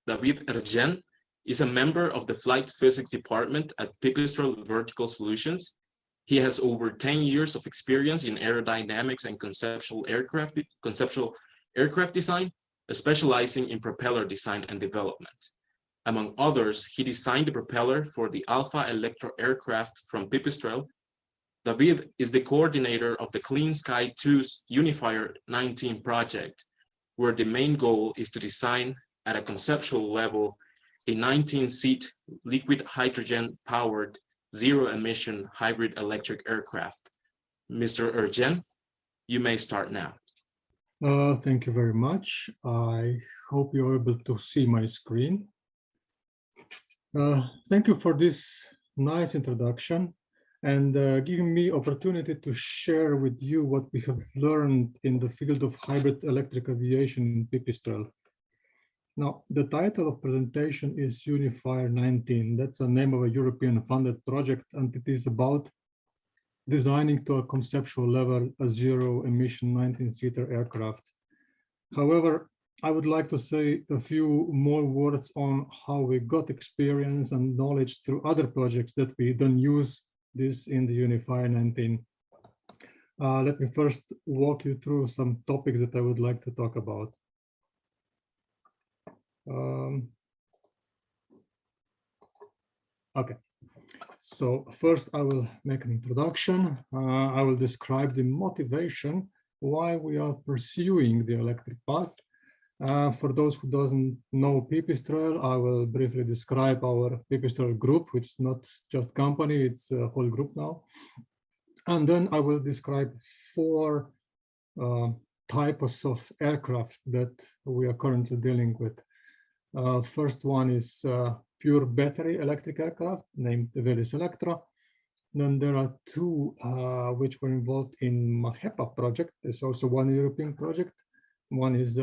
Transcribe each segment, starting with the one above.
David Eržen is a member of the Flight Physics Department at Pipistrel Vertical Solutions. He has over 10 years of experience in aerodynamics and conceptual aircraft design, specializing in propeller design and development. Among others, he designed the propeller for the Alpha Electro aircraft from Pipistrel. David is the coordinator of the Clean Sky 2's Unifier19 project, where the main goal is to design at a conceptual level a 19-seat liquid hydrogen-powered zero-emission hybrid electric aircraft. Mr. Eržen, you may start now. Thank you very much. I hope you're able to see my screen. Thank you for this nice introduction and giving me opportunity to share with you what we have learned in the field of hybrid electric aviation in Pipistrel. Now, the title of presentation is Unifier19. That's the name of a European funded project, and it is about designing to a conceptual level a zero-emission 19-seater aircraft. However, I would like to say a few more words on how we got experience and knowledge through other projects that we then use this in the Unifier19. Let me first walk you through some topics that I would like to talk about. Okay, so first I will make an introduction. I will describe the motivation why we are pursuing the electric path. For those who doesn't know Pipistrel, I will briefly describe our Pipistrel group, which is not just company, it's a whole group now. And then I will describe four types of aircraft that we are currently dealing with. First one is pure battery electric aircraft named the Alpha Electro. Then there are two which were involved in MAHEPA project. There's also one European project. One is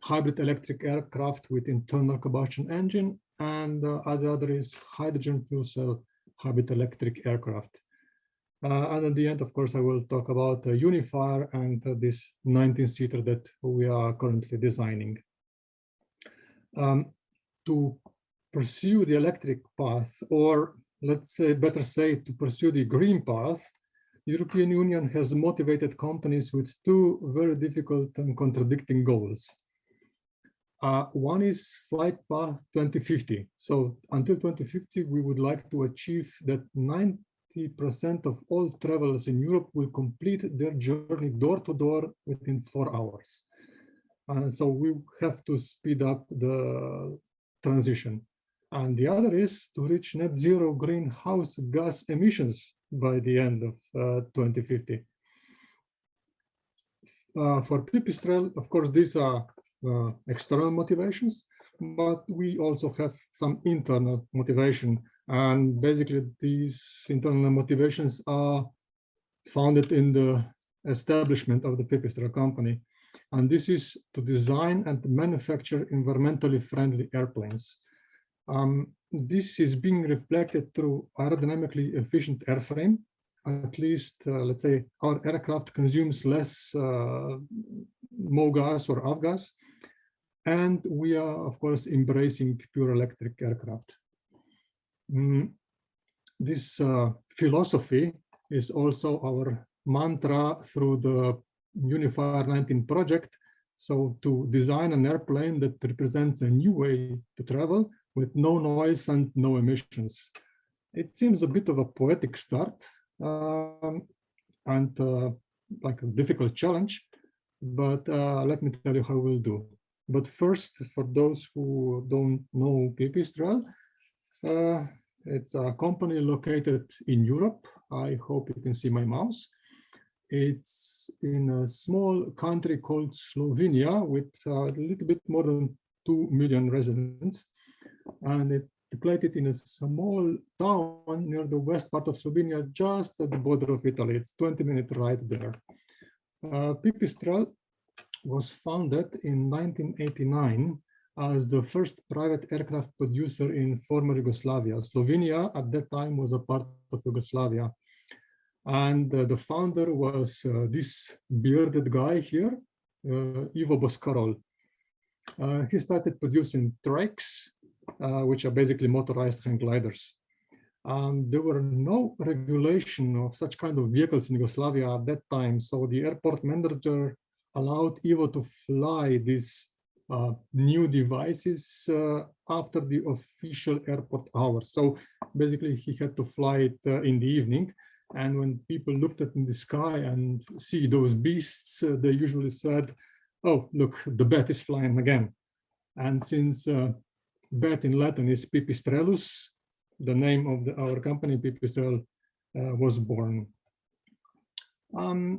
hybrid electric aircraft with internal combustion engine, and the other is hydrogen fuel cell hybrid electric aircraft. And at the end, of course, I will talk about Unifier and this 19-seater that we are currently designing. To pursue the electric path, or let's say, better say, to pursue the green path, the European Union has motivated companies with two very difficult and contradicting goals. One is Flight Path 2050. So until 2050, we would like to achieve that 90% of all travelers in Europe will complete their journey door to door within 4 hours. And so we have to speed up the transition. And the other is to reach net zero greenhouse gas emissions by the end of 2050. For Pipistrel, of course, these are external motivations, but we also have some internal motivation. And basically, these internal motivations are founded in the establishment of the Pipistrel company. And this is to design and manufacture environmentally friendly airplanes. This is being reflected through aerodynamically efficient airframe. At least, let's say, our aircraft consumes less MOGAS or avgas. And we are, of course, embracing pure electric aircraft. This philosophy is also our mantra through the Unifier19 project. So to design an airplane that represents a new way to travel with no noise and no emissions. It seems a bit of a poetic start and like a difficult challenge, but let me tell you how we'll do. But first, for those who don't know Pipistrel, it's a company located in Europe. I hope you can see my mouse. It's in a small country called Slovenia with a little bit more than 2 million residents. And it's located in a small town near the west part of Slovenia, just at the border of Italy. It's 20-minute ride there. Pipistrel was founded in 1989 as the first private aircraft producer in former Yugoslavia. Slovenia at that time was a part of Yugoslavia. And the founder was this bearded guy here, Ivo Boscarol. He started producing trikes, which are basically motorized hang gliders. There were no regulation of such kind of vehicles in Yugoslavia at that time, so the airport manager allowed Ivo to fly these new devices after the official airport hours. So basically he had to fly it in the evening, and when people looked at in the sky and see those beasts, they usually said, oh, look, the bat is flying again. And since bat in Latin is Pipistrellus, the name of our company, Pipistrel, was born.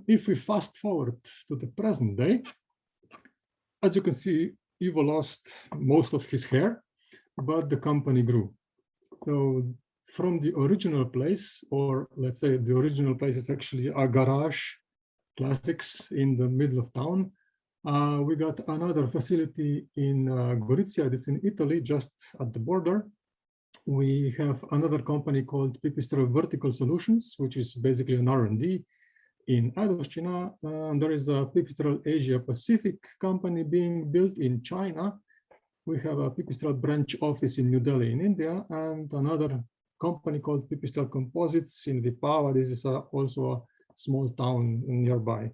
If we fast forward to the present day, as you can see, Ivo lost most of his hair, but the company grew. So from the original place, or let's say the original place is actually a garage, classics in the middle of town. We got another facility in Gorizia, it's in Italy, just at the border. We have another company called Pipistrel Vertical Solutions, which is basically an R&D in Adoschina. There is a Pipistrel Asia Pacific company being built in China. We have a Pipistrel branch office in New Delhi in India, and another company called Pipistrel Composites in Vipava. This is also a small town nearby.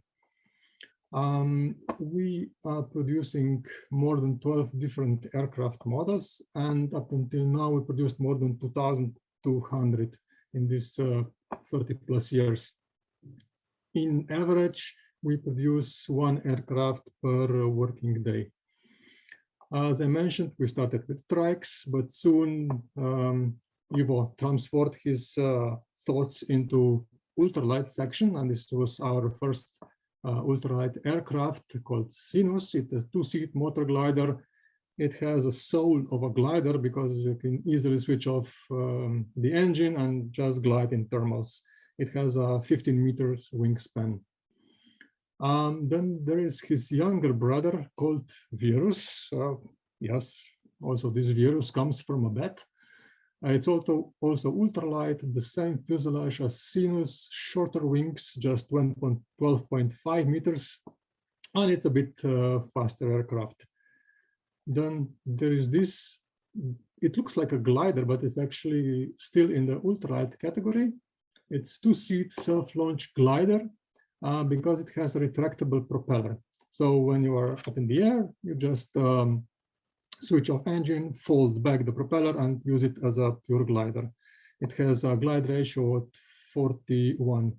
We are producing more than 12 different aircraft models, and up until now we produced more than 2,200 in these 30 plus years. In average, we produce one aircraft per working day. As I mentioned, we started with trikes, but soon Ivo transferred his thoughts into ultralight section, and this was our first ultralight aircraft called Sinus. It's a two-seat motor glider. It has a soul of a glider because you can easily switch off the engine and just glide in thermals. It has a 15 meters wingspan. Then there is his younger brother called Virus. Yes, also this Virus comes from a bat. It's also ultralight, the same fuselage as Sinus, shorter wings, just 12.5 meters, and it's a bit faster aircraft. Then there is this, it looks like a glider, but it's actually still in the ultralight category. It's two-seat self-launch glider because it has a retractable propeller. So when you are up in the air, you just switch off engine, fold back the propeller, and use it as a pure glider. It has a glide ratio at 41.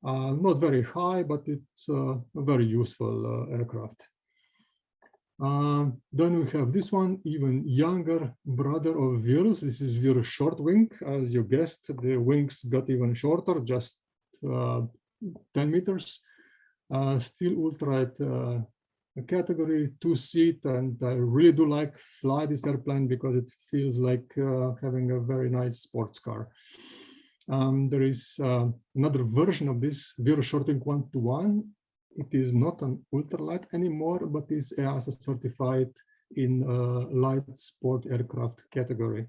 Not very high, but it's a very useful aircraft. Then we have this one, even younger brother of Virus. This is Virus short wing. As you guessed, the wings got even shorter, just 10 meters. Still ultralight category, two-seat, and I really do like fly this airplane because it feels like having a very nice sports car. There is another version of this Virus short wing 121. It is not an ultralight anymore, but is EASA certified in light sport aircraft category.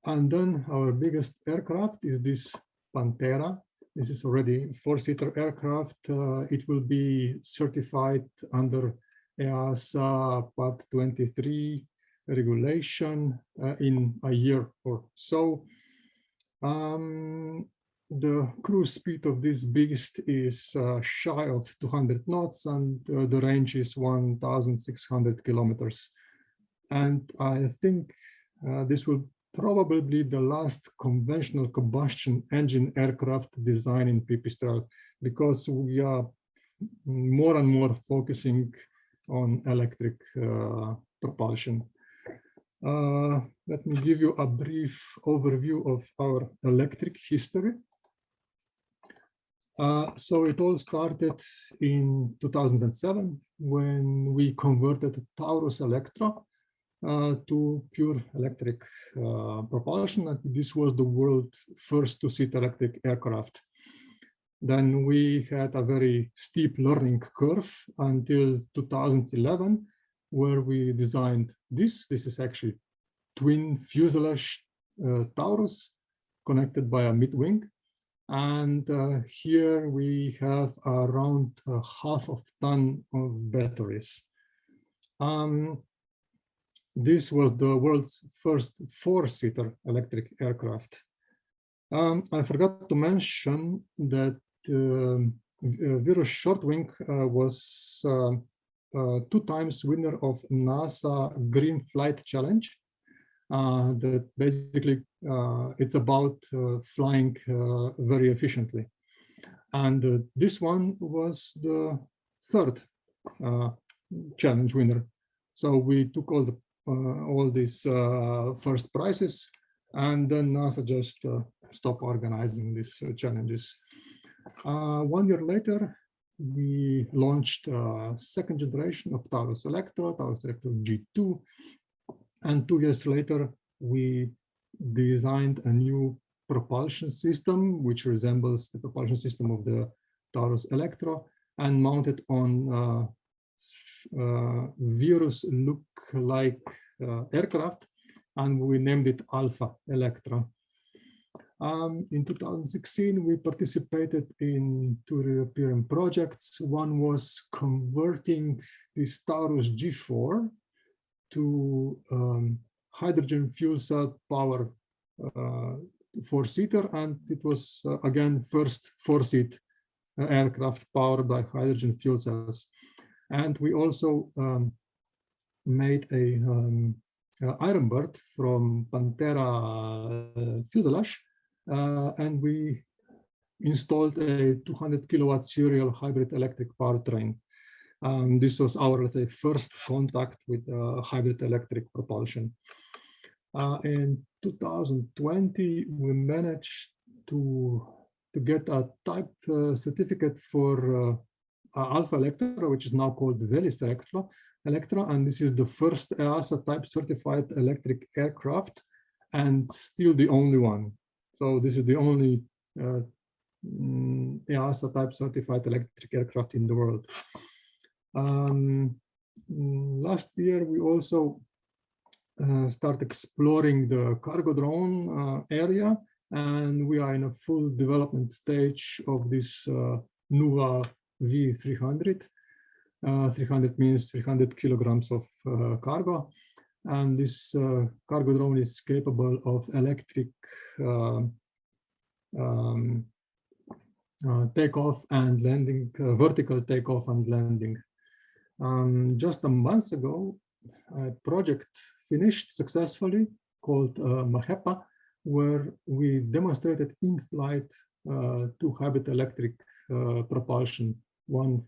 And then our biggest aircraft is this Pantera. This is already a four-seater aircraft. It will be certified under EASA Part 23 regulation in a year or so. The cruise speed of this beast is shy of 200 knots, and the range is 1,600 kilometers. And I think this will probably be the last conventional combustion engine aircraft designed in Pipistrel, because we are more and more focusing on electric propulsion. Let me give you a brief overview of our electric history. So it all started in 2007 when we converted Taurus Electro to pure electric propulsion, and this was the world's first two-seat electric aircraft. Then we had a very steep learning curve until 2011, where we designed this. This is actually twin fuselage Taurus connected by a mid-wing. And here we have around 1/2 ton of batteries. This was the world's first 4-seater electric aircraft. I forgot to mention that Virus Shortwing was 2 times winner of NASA Green Flight Challenge. That basically it's about flying very efficiently. And this one was the 3rd challenge winner. So we took all these first prizes, and then NASA just stopped organizing these challenges. 1 year later, we launched 2nd generation of Taurus Electro G2, and 2 years later, we designed a new propulsion system, which resembles the propulsion system of the Taurus Electro, and mounted on Virus look-like aircraft, and we named it Alpha Electro. In 2016, we participated in 2 European projects. One was converting this Taurus G4 to hydrogen fuel cell power 4-seater, and it was again first 4-seat aircraft powered by hydrogen fuel cells. And we also made a Ironbird from Pantera fuselage, and we installed a 200 kilowatt serial hybrid electric powertrain. This was our, let's say, first contact with hybrid electric propulsion. In 2020, we managed to get a type certificate for Alpha Electro, which is now called Velis Electro, and this is the first EASA type certified electric aircraft, and still the only one. So this is the only EASA type certified electric aircraft in the world. Last year, we also start exploring the cargo drone area, and we are in a full development stage of this Nuva V300. 300 means 300 kilograms of cargo, and this cargo drone is capable of electric takeoff and landing, vertical takeoff and landing. Just a month ago, a project finished successfully called Mahepa, where we demonstrated in flight 2 hybrid electric propulsion, one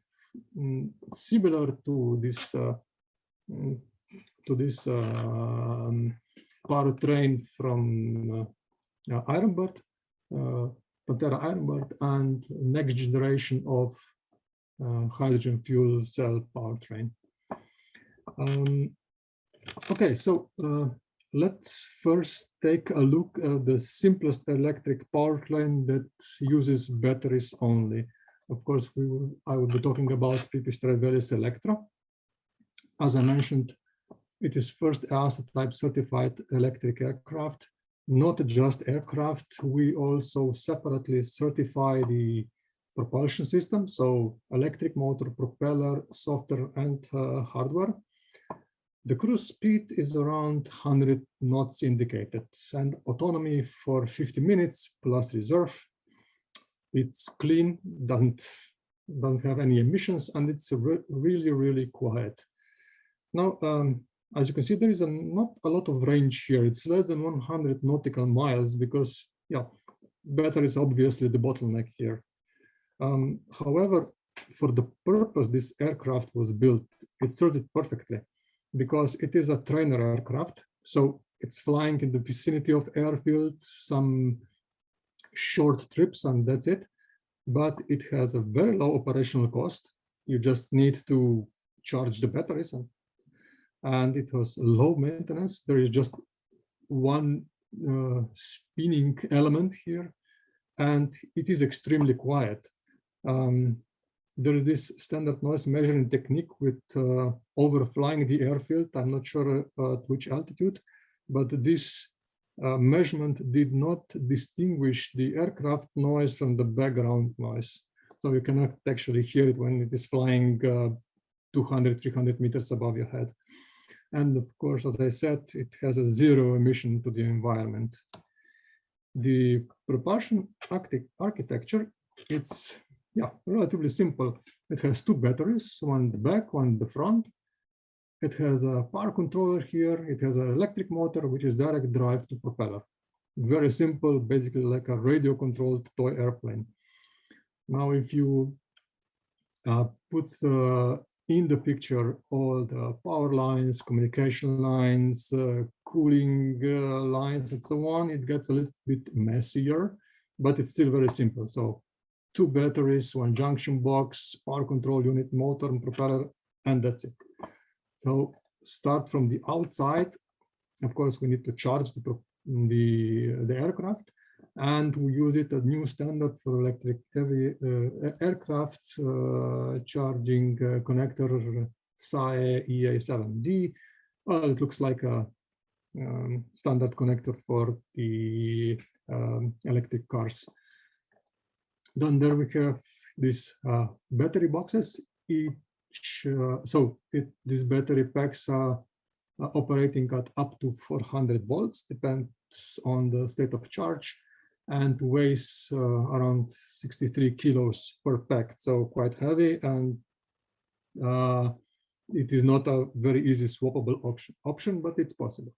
similar to this powertrain from Ironbird, Pantera Ironbird, and next generation of hydrogen fuel cell powertrain. Okay, so let's first take a look at the simplest electric powertrain that uses batteries only. Of course, I will be talking about Pipistrel Velis Electro. As I mentioned, it is first EASA type certified electric aircraft. Not just aircraft, we also separately certify the propulsion system, so electric motor, propeller, software, and hardware. The cruise speed is around 100 knots indicated, and autonomy for 50 minutes plus reserve. It's clean, doesn't have any emissions, and it's really, really quiet. Now, as you can see, there is not a lot of range here. It's less than 100 nautical miles because, yeah, battery is obviously the bottleneck here. However, for the purpose this aircraft was built, it served it perfectly because it is a trainer aircraft. So it's flying in the vicinity of airfield, some short trips, and that's it. But it has a very low operational cost. You just need to charge the batteries, and it has low maintenance. There is just one spinning element here, and it is extremely quiet. There is this standard noise measuring technique with overflying the airfield. I'm not sure at which altitude, but this measurement did not distinguish the aircraft noise from the background noise. So you cannot actually hear it when it is flying 200, 300 meters above your head. And of course, as I said, it has a zero emission to the environment. The propulsion architecture, it's relatively simple. It has two batteries, one in the back, one in the front. It has a power controller here. It has an electric motor, which is direct drive to propeller. Very simple, basically like a radio-controlled toy airplane. Now, if you put in the picture all the power lines, communication lines, cooling lines, and so on, it gets a little bit messier, but it's still very simple. So two batteries, one junction box, power control unit, motor and propeller, and that's it. So start from the outside. Of course, we need to charge the aircraft, and we use it a new standard for electric heavy aircraft charging connector SAE EA7D. Well, it looks like a standard connector for the electric cars. Then there we have these battery boxes. This battery packs operating at up to 400 volts, depends on the state of charge, and weighs around 63 kilos per pack, so quite heavy, and it is not a very easy swappable option, but it's possible.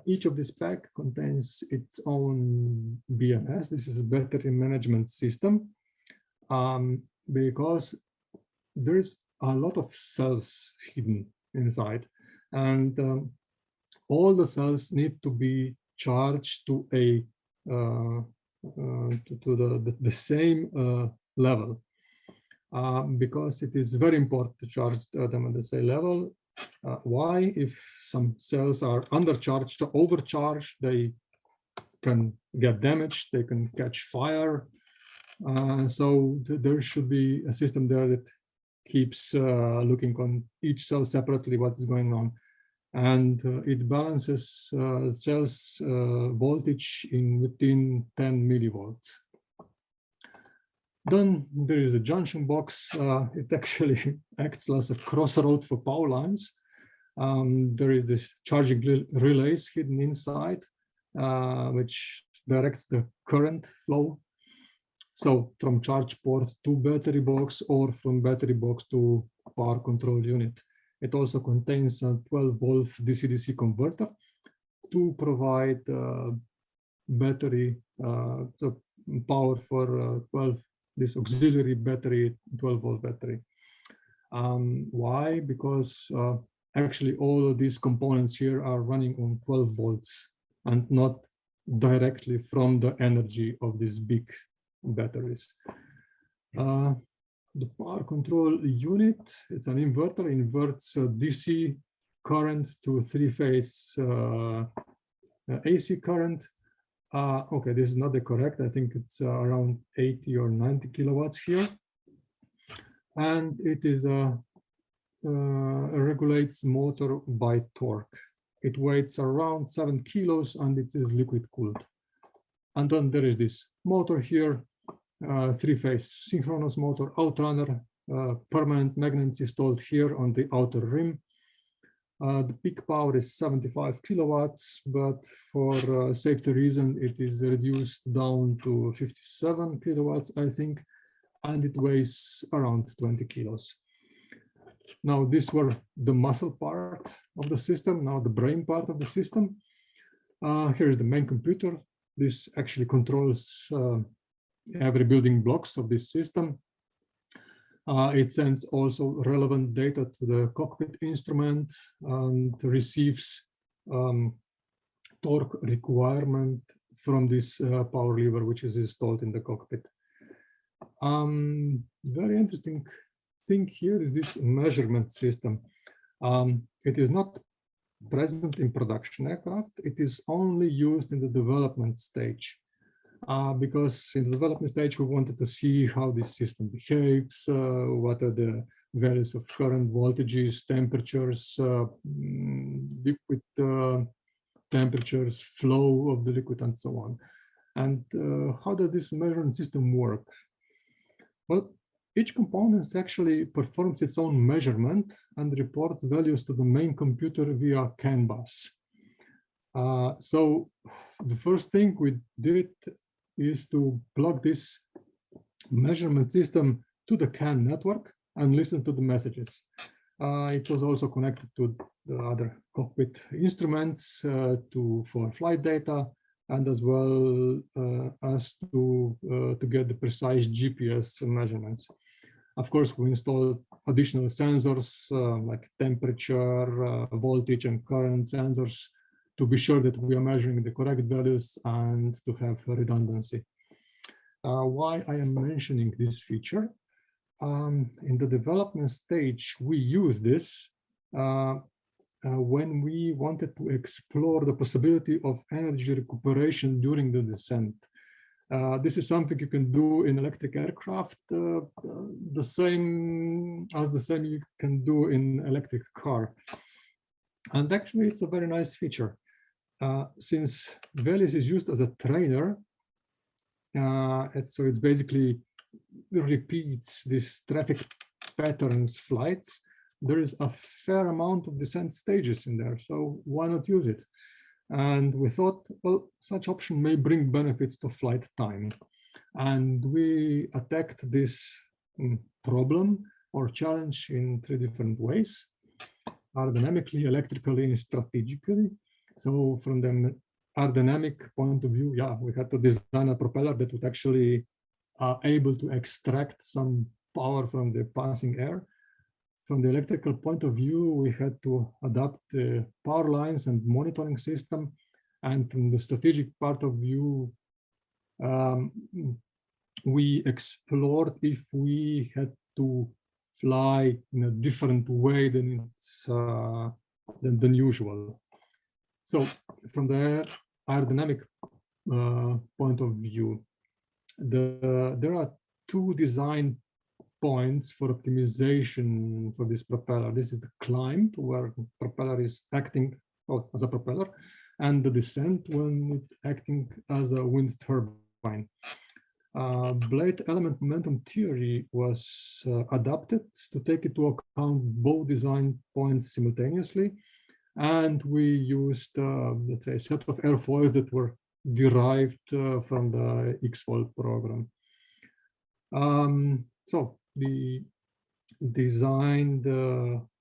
Each of this pack contains its own BMS. This is a battery management system, because there is a lot of cells hidden inside, and all the cells need to be charged to a the same level, because it is very important to charge them at the same level. Why? If some cells are undercharged or overcharged, they can get damaged, they can catch fire. So there should be a system there that keeps looking on each cell separately what is going on. And it balances cells voltage within 10 millivolts. Then there is a junction box. It actually acts as a crossroad for power lines. There is this charging relays hidden inside, which directs the current flow. So from charge port to battery box, or from battery box to power control unit. It also contains a 12-volt DC-DC converter to provide battery power for this auxiliary battery, 12-volt battery. Why? Because actually all of these components here are running on 12 volts and not directly from the energy of these big batteries. The power control unit, it's an inverter, inverts DC current to three-phase AC current. Okay, this is not the correct. I think it's around 80 or 90 kilowatts here. And it is regulates motor by torque. It weighs around 7 kilos and it is liquid cooled. And then there is this motor here. Three-phase synchronous motor, outrunner, permanent magnets installed here on the outer rim. The peak power is 75 kilowatts, but for safety reason, it is reduced down to 57 kilowatts, I think, and it weighs around 20 kilos. Now, these were the muscle part of the system. Now, the brain part of the system. Here is the main computer. This actually controls every building blocks of this system. It sends also relevant data to the cockpit instrument and receives torque requirement from this power lever, which is installed in the cockpit. Very interesting thing here is this measurement system. It is not present in production aircraft. It is only used in the development stage. Because in the development stage, we wanted to see how this system behaves, what are the values of current voltages, temperatures, liquid temperatures, flow of the liquid, and so on. And how does this measurement system work? Well, each component actually performs its own measurement and reports values to the main computer via CAN bus. So the first thing we did is to plug this measurement system to the CAN network and listen to the messages. It was also connected to the other cockpit instruments for flight data, and as well as to get the precise GPS measurements. Of course, we installed additional sensors like temperature, voltage, and current sensors to be sure that we are measuring the correct values and to have redundancy. Why I am mentioning this feature? In the development stage, we use this when we wanted to explore the possibility of energy recuperation during the descent. This is something you can do in electric aircraft, the same you can do in electric car. And actually, it's a very nice feature. Since VELIS is used as a trainer, so it's basically repeats this traffic patterns flights, there is a fair amount of descent stages in there, so why not use it? And we thought, well, such option may bring benefits to flight time. And we attacked this problem or challenge in 3 different ways: aerodynamically, electrically, and strategically. So from the aerodynamic point of view, yeah, we had to design a propeller that would actually able to extract some power from the passing air. From the electrical point of view, we had to adapt the power lines and monitoring system. And from the strategic part of view, we explored if we had to fly in a different way than than usual. So from the aerodynamic point of view, there are 2 design points for optimization for this propeller. This is the climb, where the propeller is acting as a propeller, and the descent when it's acting as a wind turbine. Blade element momentum theory was adapted to take into account both design points simultaneously, and we used, let's say, a set of airfoils that were derived from the XFOIL program. So the design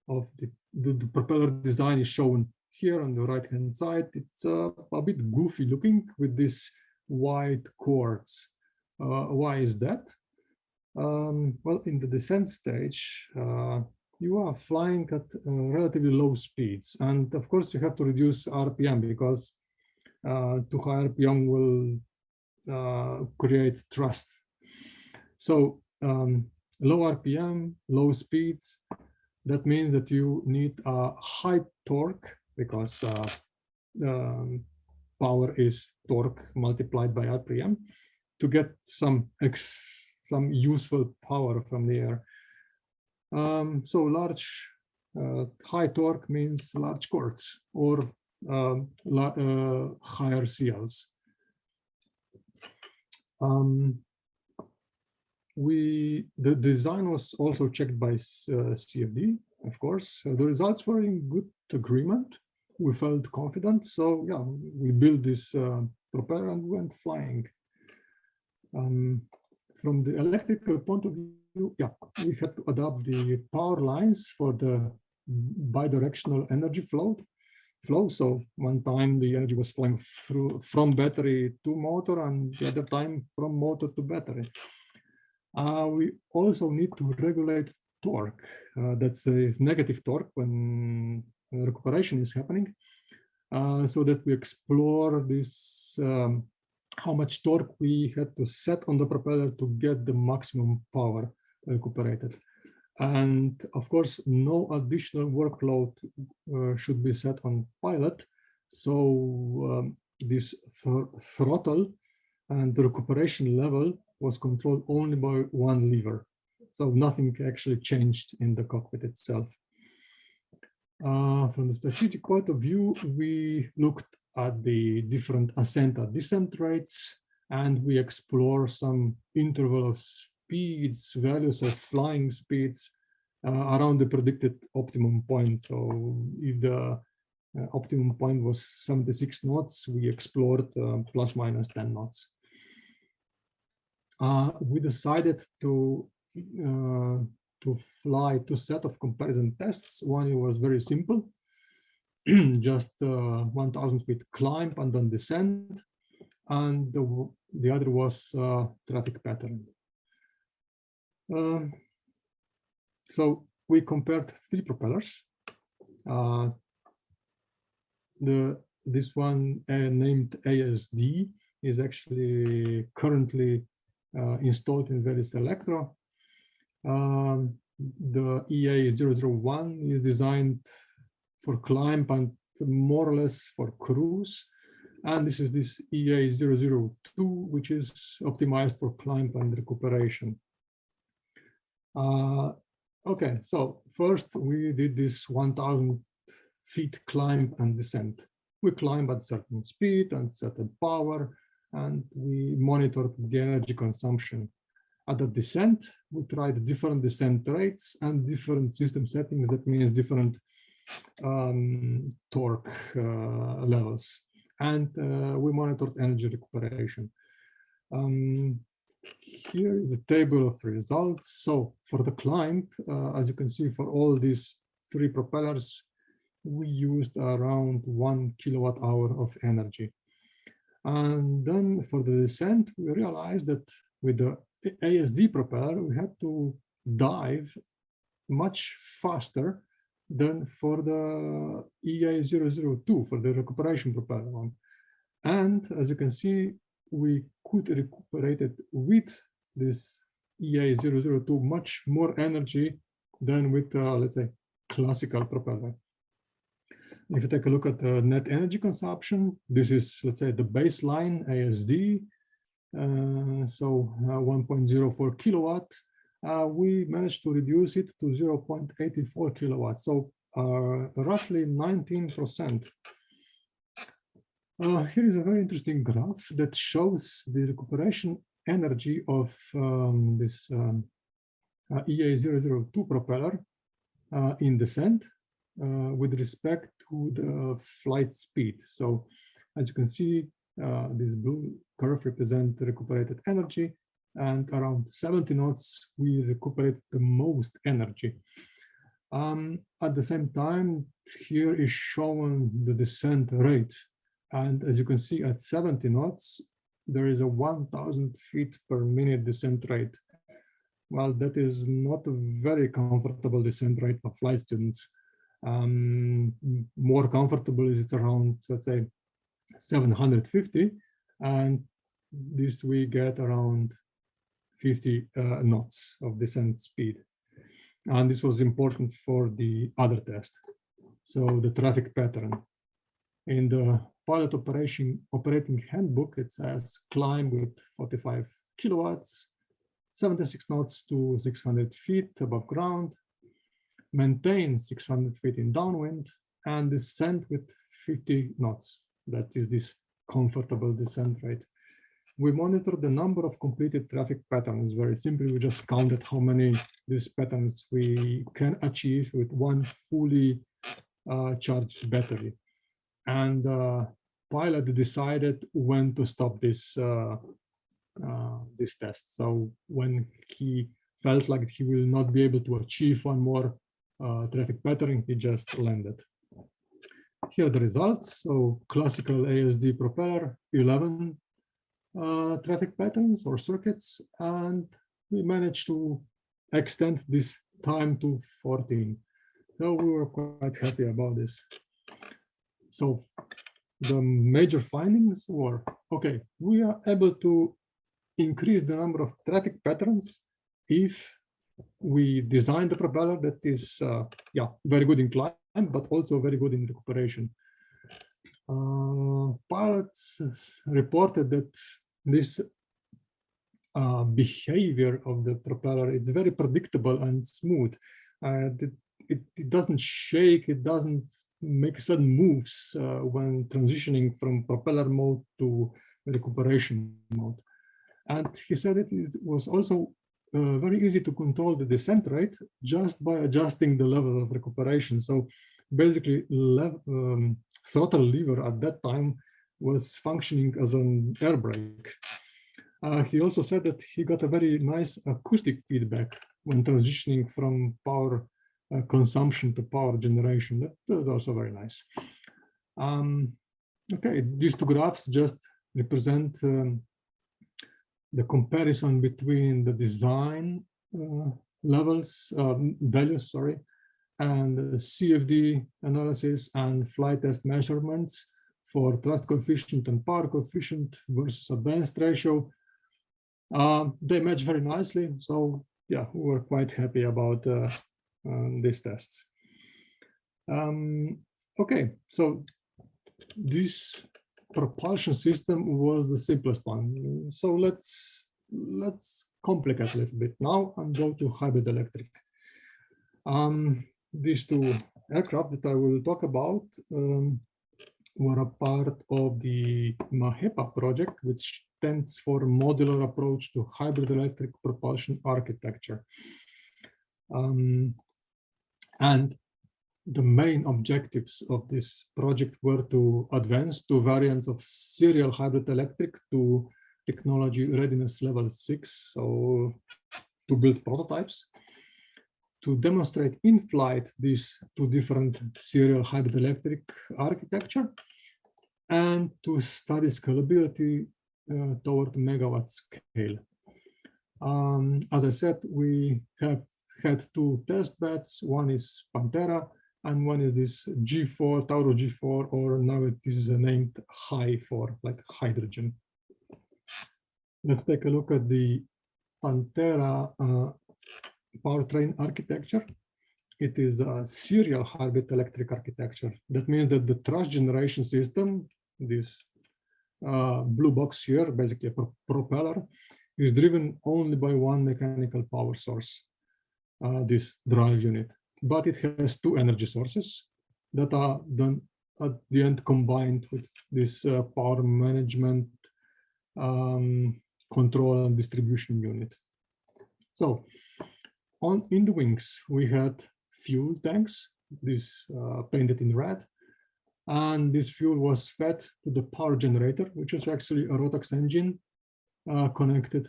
of the propeller design is shown here on the right-hand side. It's a bit goofy looking with these white cords. Why is that? Well, in the descent stage, you are flying at relatively low speeds. And of course, you have to reduce RPM because too high RPM will create thrust. So low RPM, low speeds, that means that you need a high torque because power is torque multiplied by RPM to get some useful power from the air. So large, high torque means large chords or higher CLs. The design was also checked by CFD, of course. The results were in good agreement. We felt confident. So yeah, we built this propeller and went flying. From the electrical point of view, yeah, we had to adapt the power lines for the bidirectional energy flow. So one time the energy was flowing from battery to motor, and the other time from motor to battery. We also need to regulate torque. That's a negative torque when recuperation is happening, so that we explore this, how much torque we had to set on the propeller to get the maximum power recuperated. And of course, no additional workload should be set on pilot. So this throttle and the recuperation level was controlled only by one lever. So nothing actually changed in the cockpit itself. From the strategic point of view, we looked at the different ascent and descent rates, and we explore some interval of speeds, values of flying speeds around the predicted optimum point. So if the optimum point was 76 knots, we explored plus minus 10 knots. We decided to fly two set of comparison tests. One was very simple, just 1,000 feet climb and then descent, and the other was traffic pattern. So we compared three propellers. This one named ASD is actually currently installed in Alpha Electro. The EA001 is designed for climb and more or less for cruise. And this is this EA002, which is optimized for climb and recuperation. Okay, so first we did this 1,000 feet climb and descent. We climb at certain speed and certain power, and we monitored the energy consumption. At the descent, we tried different descent rates and different system settings. That means different torque levels. And we monitored energy recuperation. Here is the table of results. So for the climb, as you can see, for all these three propellers, we used around 1 kilowatt hour of energy. And then for the descent, we realized that with the ASD propeller, we had to dive much faster than for the EA002, for the recuperation propeller one. And as you can see, we could recuperate it with this EA002 much more energy than with, let's say, classical propeller. If you take a look at the net energy consumption, this is, let's say, the baseline ASD. So 1.04 kilowatt. We managed to reduce it to 0.84 kilowatts, so roughly 19%. Here is a very interesting graph that shows the recuperation energy of this EA002 propeller in descent with respect to the flight speed. So as you can see, this blue curve represents recuperated energy, and around 70 knots, we recuperate the most energy. At the same time, here is shown the descent rate. And as you can see, at 70 knots, there is a 1,000 feet per minute descent rate. Well, that is not a very comfortable descent rate for flight students. More comfortable is it's around, let's say, 750, and this we get around 50 knots of descent speed. And this was important for the other test. So the traffic pattern. In the pilot operating handbook, it says climb with 45 kilowatts, 76 knots to 600 feet above ground, maintain 600 feet in downwind, and descend with 50 knots. That is this comfortable descent rate. We monitor the number of completed traffic patterns. Very simply, we just counted how many these patterns we can achieve with one fully charged battery. And pilot decided when to stop this this test. So when he felt like he will not be able to achieve one more traffic pattern, he just landed. Here are the results. So classical ASD propeller, 11 traffic patterns or circuits, and we managed to extend this time to 14. So we were quite happy about this. So the major findings were, okay, we are able to increase the number of traffic patterns if we design the propeller that is very good in climb, but also very good in recuperation. Pilots reported that this behavior of the propeller, it's very predictable and smooth. It doesn't shake, it doesn't make sudden moves when transitioning from propeller mode to recuperation mode. And he said that it was also very easy to control the descent rate just by adjusting the level of recuperation. So basically, throttle lever at that time was functioning as an air brake. He also said that he got a very nice acoustic feedback when transitioning from power consumption to power generation. That was also very nice. Okay, these two graphs just represent the comparison between the design levels, values, sorry, and the CFD analysis and flight test measurements for thrust coefficient and power coefficient versus advanced ratio. They match very nicely. So yeah, we were quite happy about these tests. Okay, so this propulsion system was the simplest one. So let's complicate a little bit now and go to hybrid electric. These two aircraft that I will talk about were a part of the MAHEPA project, which stands for Modular Approach to Hybrid Electric Propulsion Architecture. And the main objectives of this project were to advance two variants of serial hybrid electric to technology readiness level 6, so to build prototypes, to demonstrate in flight these two different serial hybrid electric architecture, and to study scalability toward megawatt scale. As I said, we have had two test beds. One is Pantera, and one is this G4, Tauro G4, or now it is named Hy4, like hydrogen. Let's take a look at the Pantera powertrain architecture. It is a serial hybrid electric architecture. That means that the thrust generation system, this blue box here, basically a propeller, is driven only by one mechanical power source, this drive unit. But it has two energy sources that are then at the end combined with this power management, control and distribution unit. So in the wings, we had fuel tanks, this painted in red, and this fuel was fed to the power generator, which is actually a Rotax engine connected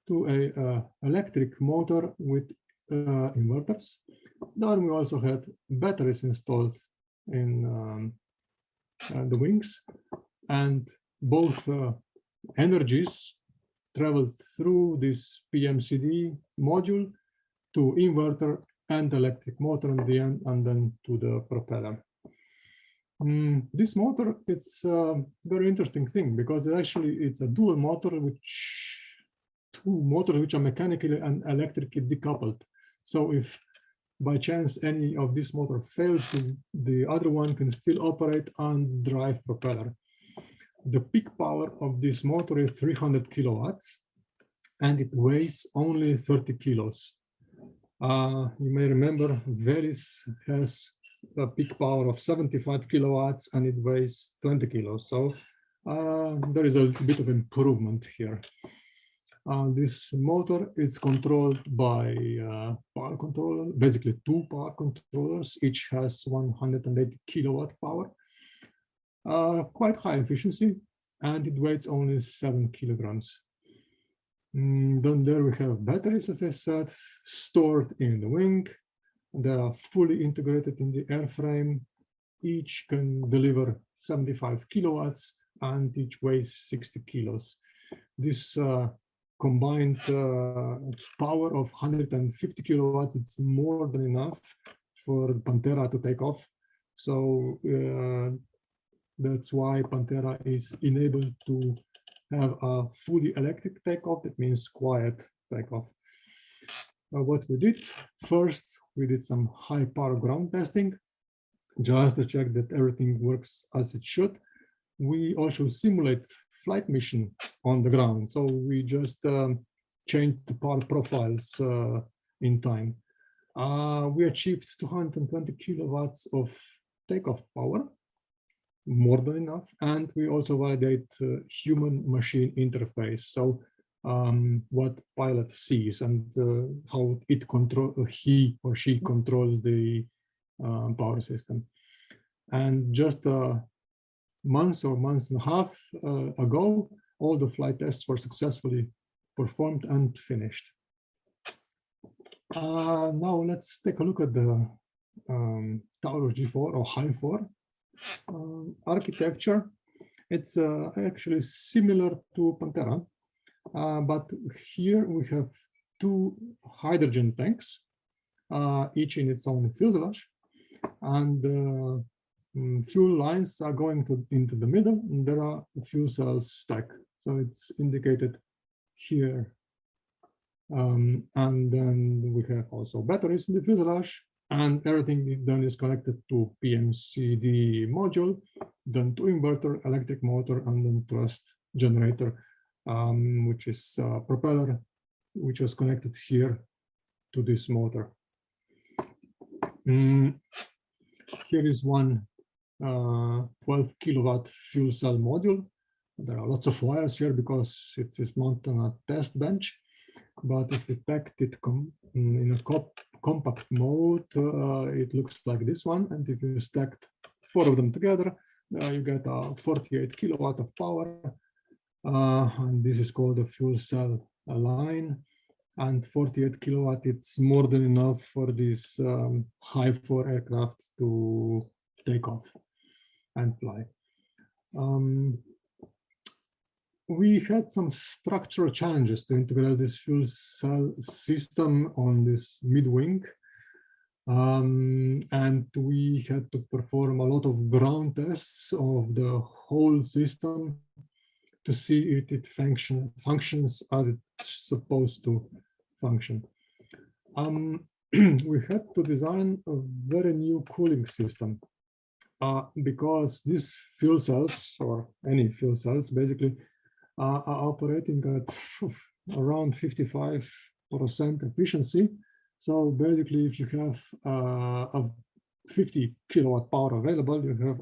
to a electric motor with inverters. Then we also had batteries installed in the wings, and both energies traveled through this PMCD module to inverter and electric motor in the end, and then to the propeller. This motor, it's a very interesting thing because it's a dual motor, two motors which are mechanically and electrically decoupled. So if by chance any of this motor fails, the other one can still operate and drive propeller. The peak power of this motor is 300 kilowatts, and it weighs only 30 kilos. You may remember Velis has a peak power of 75 kilowatts and it weighs 20 kilos. So there is a bit of improvement here. This motor is controlled by power controller, basically two power controllers. Each has 180 kilowatt power, quite high efficiency, and it weighs only 7 kilograms. Then there we have batteries, as I said, stored in the wing. They are fully integrated in the airframe. Each can deliver 75 kilowatts and each weighs 60 kilos. This combined power of 150 kilowatts, it's more than enough for Pantera to take off. So that's why Pantera is enabled to have a fully electric takeoff. That means quiet takeoff. What we did, first, we did some high power ground testing, just to check that everything works as it should. We also simulate flight mission on the ground. So we just changed the power profiles in time. We achieved 220 kilowatts of takeoff power, more than enough. And we also validate human-machine interface. So what pilot sees and how he or she controls the power system. And just a month or month and a half ago, all the flight tests were successfully performed and finished. Now let's take a look at the Taurus G4 or High 4 architecture. It's actually similar to Pantera, but here we have two hydrogen tanks, each in its own fuselage, and fuel lines are going into the middle, and there are fuel cells stacked. So it's indicated here. And then we have also batteries in the fuselage, and everything then is connected to PMCD module, then to inverter, electric motor, and then thrust generator, which is propeller, which is connected here to this motor. Here is one 12 kilowatt fuel cell module. There are lots of wires here because it is mounted on a test bench. But if you packed it in a compact mode, it looks like this one. And if you stacked 4 of them together, you get a 48 kilowatt of power. And this is called a fuel cell line. And 48 kilowatt, it's more than enough for this High 4 aircraft to take off and fly. We had some structural challenges to integrate this fuel cell system on this mid-wing. And we had to perform a lot of ground tests of the whole system to see if it functions as it's supposed to function. We had to design a very new cooling system because these fuel cells, or any fuel cells, basically are operating at around 55% efficiency. So basically, if you have a 50 kilowatt power available, you have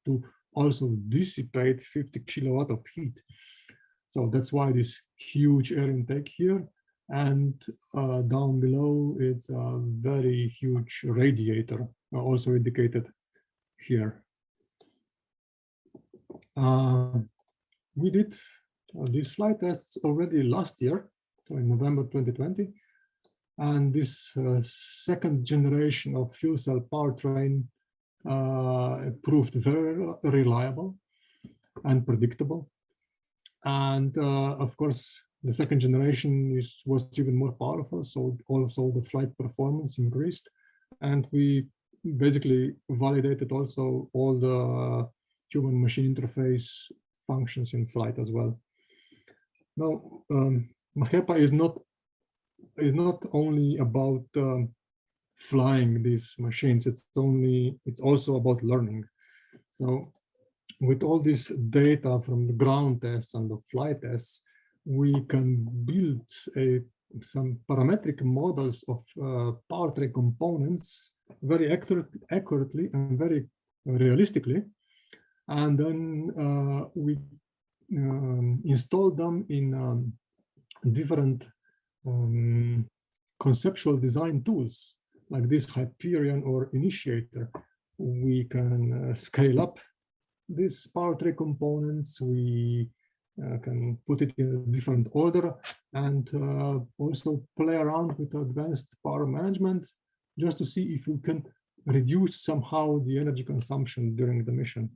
to also dissipate 50 kilowatt of heat. So that's why this huge air intake here. And down below, it's a very huge radiator, also indicated here. We did these flight tests already last year, so in November 2020. And this second generation of fuel cell powertrain proved very reliable and predictable. And of course, the second generation was even more powerful, so also the flight performance increased. And we basically validated also all the human-machine interface functions in flight as well. Now, MAHEPA is not only about flying these machines. It's also about learning. So with all this data from the ground tests and the flight tests, we can build some parametric models of powertrain components very accurately and very realistically. And then we install them in different conceptual design tools like this Hyperion or Initiator. We can scale up these powertrain components. We can put it in a different order and also play around with advanced power management just to see if we can reduce somehow the energy consumption during the mission.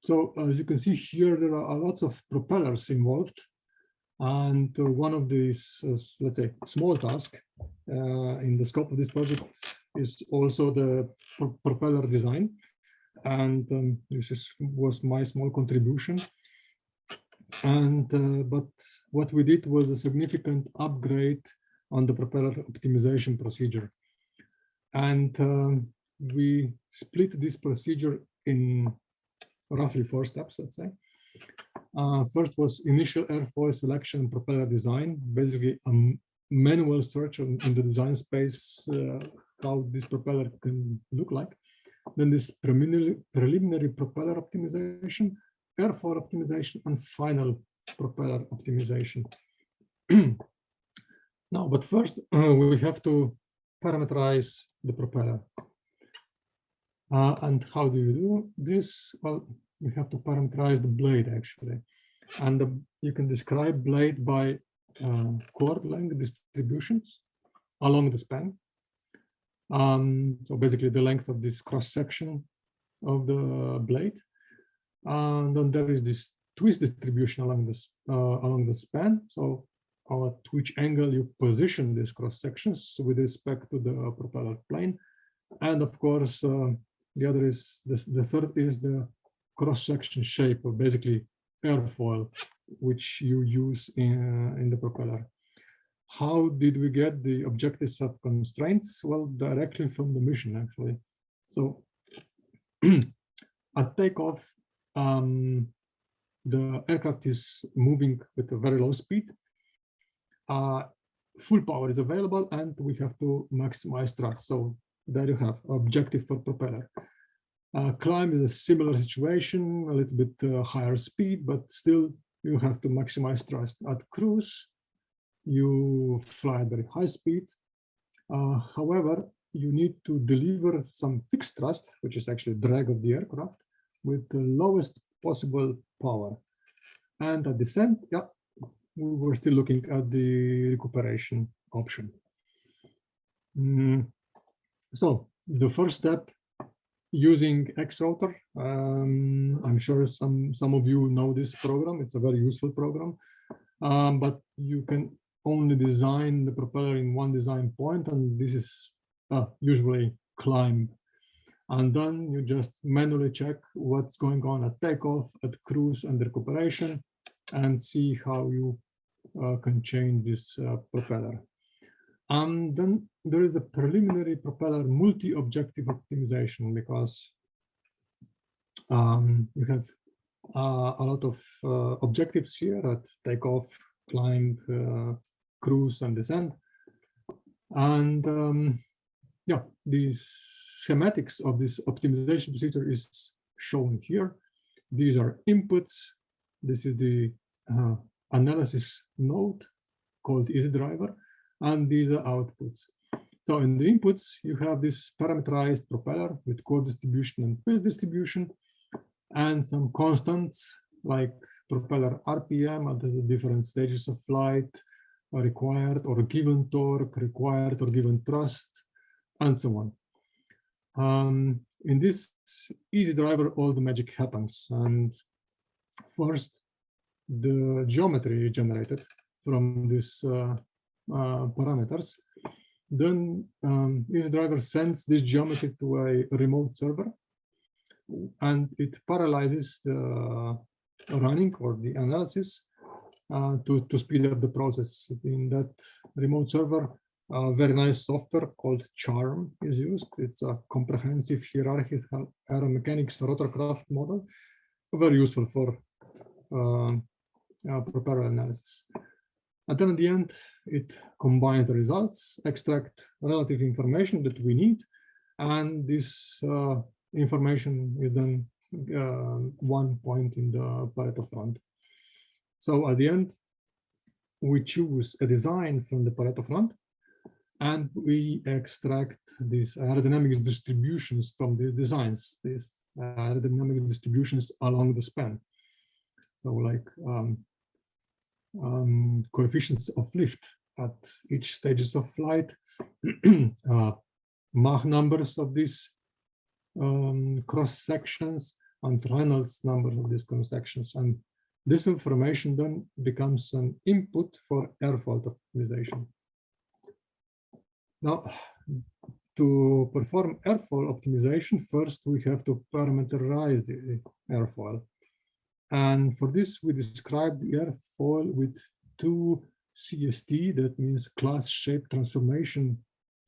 So as you can see here, there are lots of propellers involved. And one of these, let's say, small tasks in the scope of this project is also the propeller design. And this was my small contribution. And but what we did was a significant upgrade on the propeller optimization procedure. And we split this procedure in roughly 4 steps, let's say. First was initial airfoil selection and propeller design, basically a manual search in the design space, how this propeller can look like. Then this preliminary propeller optimization, airfoil optimization, and final propeller optimization. Now, but first we have to parameterize the propeller. And how do you do this? Well, you have to parameterize the blade actually. And you can describe blade by chord length distributions along the span. So basically the length of this cross section of the blade. And then there is this twist distribution along the span. So at which angle you position these cross sections with respect to the propeller plane. And of course, the other is the third is the cross section shape of basically airfoil, which you use in the propeller. How did we get the objective set constraints? Well, directly from the mission, actually. So at takeoff, the aircraft is moving with a very low speed. Full power is available, and we have to maximize thrust. So there you have objective for propeller. Climb is a similar situation, a little bit higher speed, but still you have to maximize thrust. At cruise, you fly at very high speed. However, you need to deliver some fixed thrust, which is actually drag of the aircraft, with the lowest possible power. And at descent, yeah, we were still looking at the recuperation option. So the first step, using Xrouter. I'm sure some of you know this program. It's a very useful program, but you can only design the propeller in one design point, and this is usually climb. And then you just manually check what's going on at takeoff, at cruise, and recuperation, and see how you can change this propeller. Then there is the preliminary propeller multi-objective optimization, because you have a lot of objectives here at takeoff, climb, cruise, and descent. And yeah, these schematics of this optimization procedure is shown here. These are inputs. This is the analysis node called EasyDriver, and these are outputs. So in the inputs, you have this parameterized propeller with chord distribution and phase distribution, and some constants like propeller RPM at the different stages of flight, required or given torque, required or given thrust, and so on. In this EasyDriver, all the magic happens. And first, the geometry generated from these parameters. Then EasyDriver sends this geometry to a remote server, and it parallelizes the running or the analysis to speed up the process. In that remote server, a very nice software called Charm is used. It's a comprehensive hierarchical aeromechanics rotorcraft model, very useful for propeller analysis. And then at the end, it combines the results, extract relative information that we need, and this information is then one point in the Pareto front. So at the end, we choose a design from the Pareto front, and we extract these aerodynamic distributions from the designs, these aerodynamic distributions along the span. So like coefficients of lift at each stages of flight, Mach numbers of these cross sections, and Reynolds number of these cross sections. And this information then becomes an input for airfoil optimization. Now, to perform airfoil optimization, first we have to parameterize the airfoil. And for this, we describe the airfoil with two CST, that means class shape transformation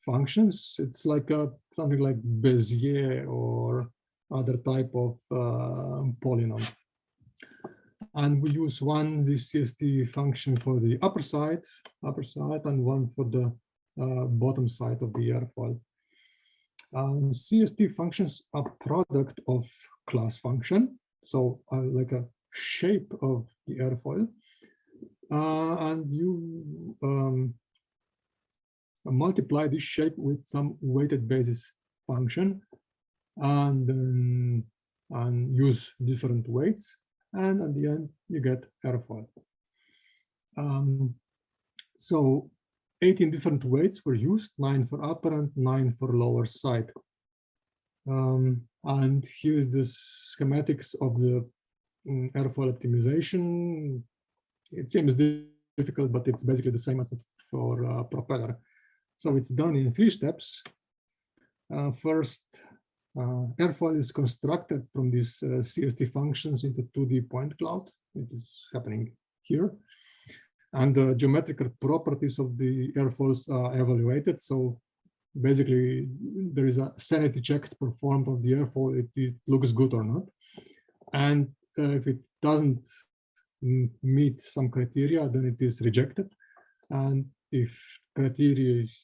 functions. It's like something like Bezier or other type of polynomial. And we use one this CST function for the upper side, and one for the bottom side of the airfoil. CST functions are product of class function, so like a shape of the airfoil, and you multiply this shape with some weighted basis function, and use different weights, and at the end you get airfoil. So 18 different weights were used, 9 for upper and 9 for lower side. And here's the schematics of the airfoil optimization. It seems difficult, but it's basically the same as for propeller. So it's done in 3 steps. First, airfoil is constructed from these CST functions into 2D point cloud. It is happening here. And the geometrical properties of the airfoils are evaluated. So basically, there is a sanity check performed of the airfoil, if it looks good or not. And if it doesn't meet some criteria, then it is rejected. And if criteria is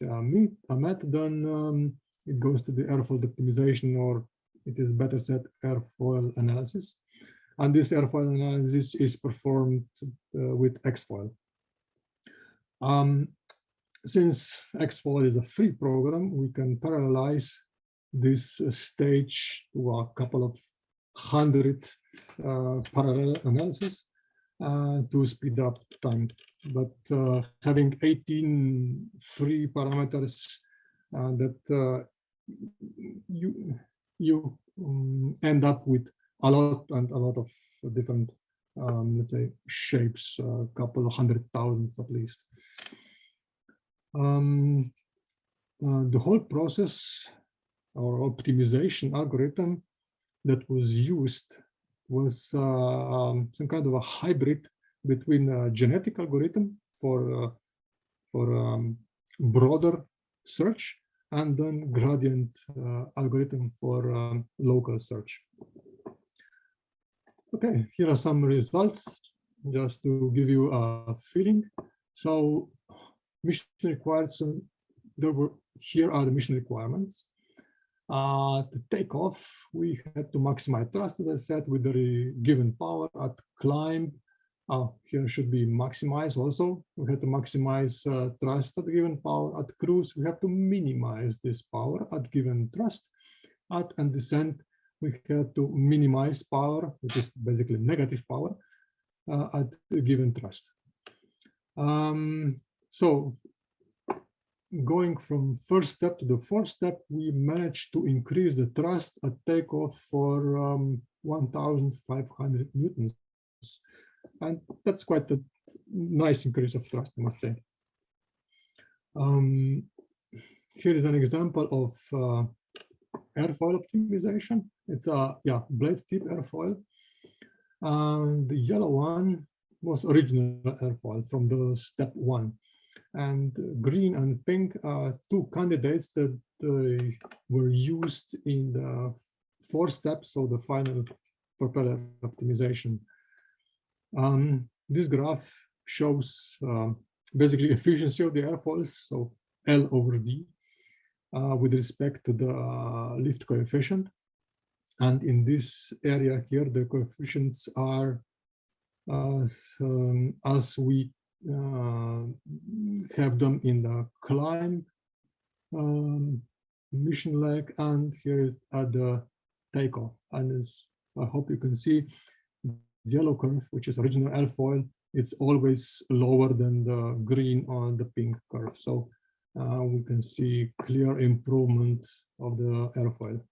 met, then it goes to the airfoil optimization, or it is better said airfoil analysis. And this airfoil analysis is performed with Xfoil. Since Xfoil is a free program, we can parallelize this stage to a couple of 100 parallel analysis to speed up time. But having 18 free parameters that you end up with a lot of different, let's say, shapes, a couple of 100,000 at least. The whole process or optimization algorithm that was used was some kind of a hybrid between a genetic algorithm for broader search and then gradient algorithm for local search. Okay, here are some results just to give you a feeling. So mission required, so here are the mission requirements. To take off, we had to maximize thrust, as I said, with the given power. At climb, here should be maximize also. We had to maximize thrust at given power. At cruise, we have to minimize this power at given thrust. At and descent, we had to minimize power, which is basically negative power, at the given thrust. So going from first step to the fourth step, we managed to increase the thrust at takeoff for 1,500 newtons. And that's quite a nice increase of thrust, I must say. Here is an example of airfoil optimization. It's a blade tip airfoil. The yellow one was original airfoil from the step 1. And green and pink are 2 candidates that were used in the 4 steps, so the final propeller optimization. This graph shows basically efficiency of the airfoils, so L over D, with respect to the lift coefficient. And in this area here, the coefficients are as we have them in the climb mission leg, and here at the takeoff. And as I hope you can see, the yellow curve, which is original airfoil, it's always lower than the green on the pink curve. So we can see clear improvement of the airfoil.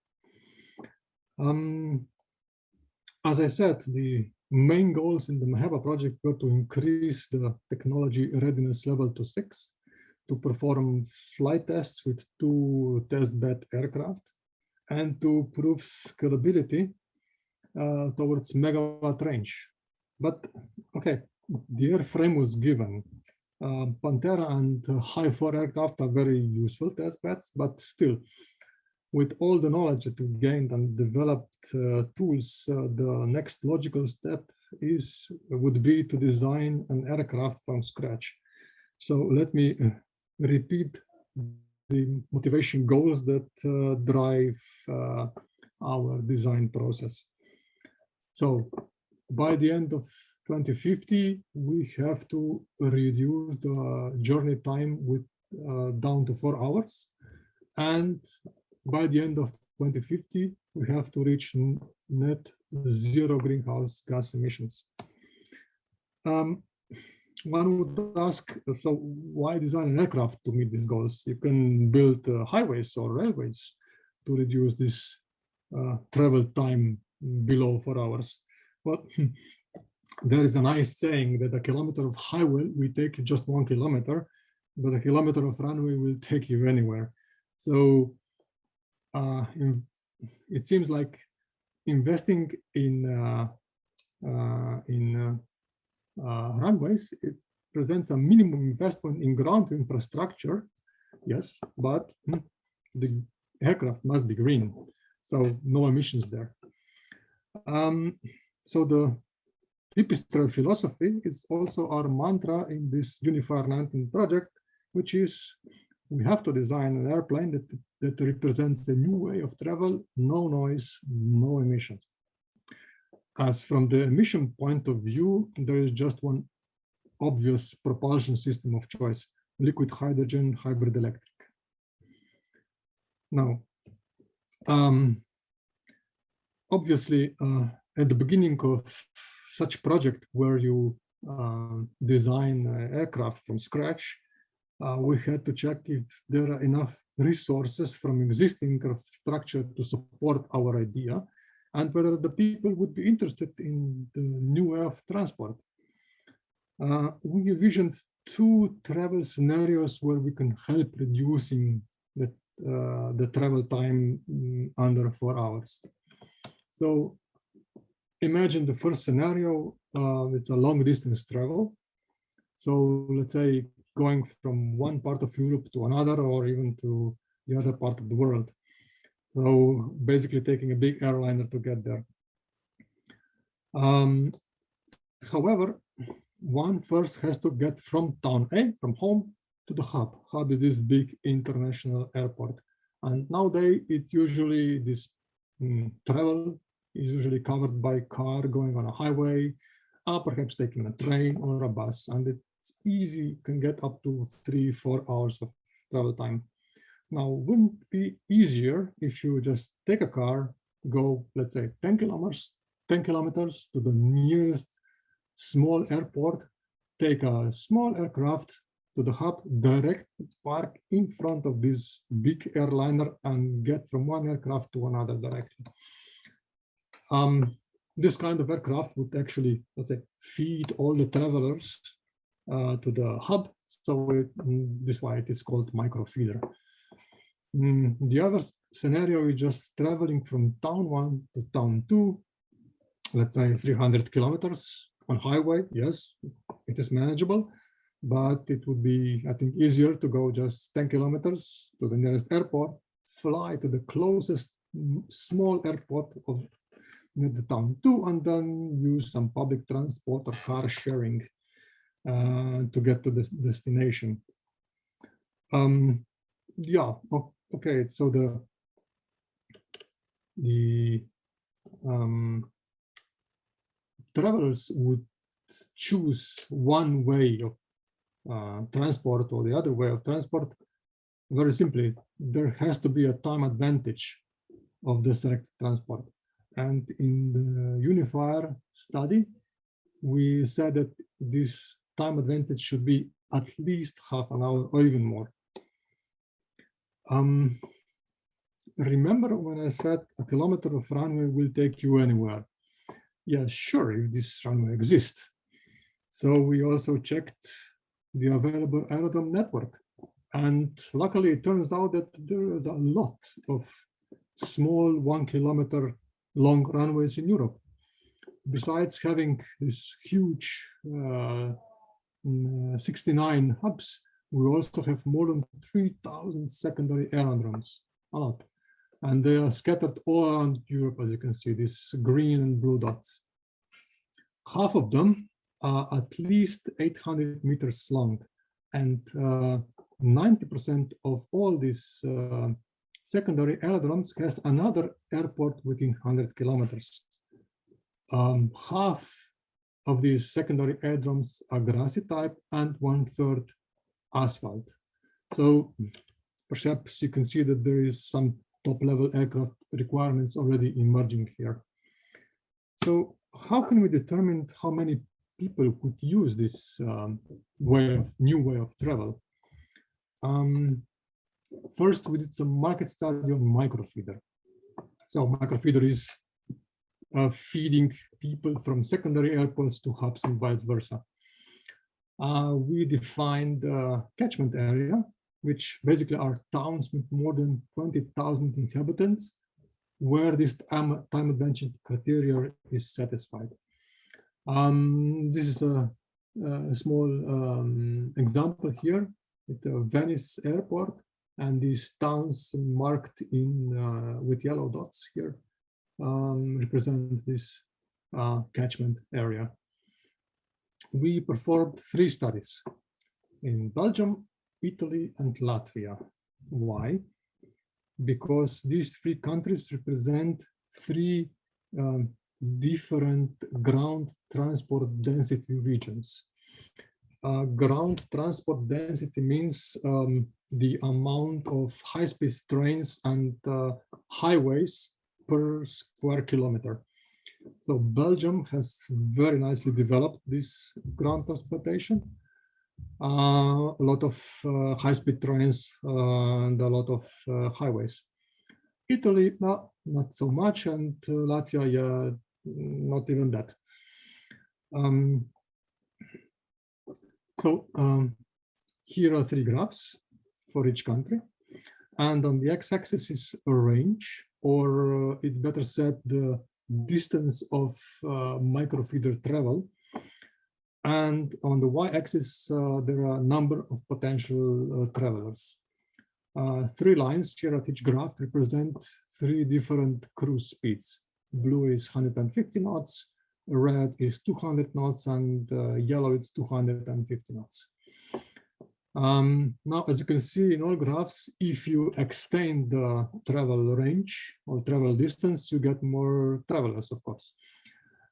As I said, the main goals in the MAHEBA project were to increase the technology readiness level to 6, to perform flight tests with 2 testbed aircraft, and to prove scalability towards megawatt range. But okay, the airframe was given. Pantera and High-4 aircraft are very useful testbeds, but still, with all the knowledge that we gained and developed tools, the next logical step would be to design an aircraft from scratch. So let me repeat the motivation goals that drive our design process. So by the end of 2050, we have to reduce the journey time with down to 4 hours. And by the end of 2050, we have to reach net zero greenhouse gas emissions. One would ask, so why design an aircraft to meet these goals? You can build highways or railways to reduce this travel time below 4 hours. Well, there is a nice saying that a kilometer of highway will take you just 1 kilometer, but a kilometer of runway will take you anywhere. So it seems like investing in runways, it presents a minimum investment in ground infrastructure, yes, but the aircraft must be green, so no emissions there. So the Pipistrel philosophy is also our mantra in this Unifier19 project, which is we have to design an airplane that represents a new way of travel, no noise, no emissions. As from the emission point of view, there is just one obvious propulsion system of choice, liquid hydrogen hybrid electric. Now, obviously, at the beginning of such project where you design aircraft from scratch, we had to check if there are enough resources from existing infrastructure to support our idea, and whether the people would be interested in the new way of transport. We envisioned 2 travel scenarios where we can help reducing the travel time under 4 hours. So imagine the first scenario, it's a long distance travel. So let's say going from one part of Europe to another, or even to the other part of the world. So basically taking a big airliner to get there. However, one first has to get from town A, from home, to the hub. Hub is this big international airport. And nowadays, this travel is usually covered by car going on a highway, perhaps taking a train or a bus. And it's easy, can get up to 3-4 hours of travel time. Now, wouldn't it be easier if you just take a car, go, let's say 10 kilometers to the nearest small airport, take a small aircraft to the hub, direct park in front of this big airliner and get from one aircraft to another directly. This kind of aircraft would actually, let's say, feed all the travelers to the hub. So this is why it is called microfeeder. The other scenario is just traveling from town 1 to town 2, let's say 300 kilometers on highway. Yes, it is manageable, but it would be, I think, easier to go just 10 kilometers to the nearest airport, fly to the closest small airport of the town 2, and then use some public transport or car sharing to get to the destination. Yeah, okay, so the travelers would choose one way of transport or the other way of transport. Very simply, there has to be a time advantage of the selected transport. And in the Unifier study, we said that this time advantage should be at least half an hour or even more. Remember when I said a kilometer of runway will take you anywhere? Yeah, sure, if this runway exists. So we also checked the available aerodrome network. And luckily, it turns out that there is a lot of small 1 kilometer long runways in Europe. Besides having this huge 69 hubs, we also have more than 3,000 secondary aerodromes, a lot. And they are scattered all around Europe, as you can see, these green and blue dots. Half of them are at least 800 meters long, and 90% of all these secondary aerodromes has another airport within 100 kilometers. Half of these secondary aerodromes are grassy type and 1/3 asphalt. So perhaps you can see that there is some top-level aircraft requirements already emerging here. So how can we determine how many people could use this new way of travel? First, we did some market study on microfeeder. So microfeeder is feeding people from secondary airports to hubs and vice versa. We defined catchment area, which basically are towns with more than 20,000 inhabitants, where this time advantage criteria is satisfied. This is a small example here at the Venice airport, and these towns marked in with yellow dots here represent this catchment area. We performed 3 studies in Belgium, Italy, and Latvia. Why? Because these 3 countries represent 3 different ground transport density regions. Ground transport density means the amount of high-speed trains and highways per square kilometer. So Belgium has very nicely developed this ground transportation. A lot of high-speed trains and a lot of highways. Italy, not so much, and Latvia, yeah, not even that. Here are 3 graphs for each country, and on the x-axis is a range, or it better said the distance of microfeeder travel, and on the y-axis there are a number of potential travelers. 3 lines here at each graph represent 3 different cruise speeds. Blue is 150 knots, red is 200 knots, and yellow is 250 knots. Now, as you can see in all graphs, if you extend the travel range or travel distance, you get more travelers, of course.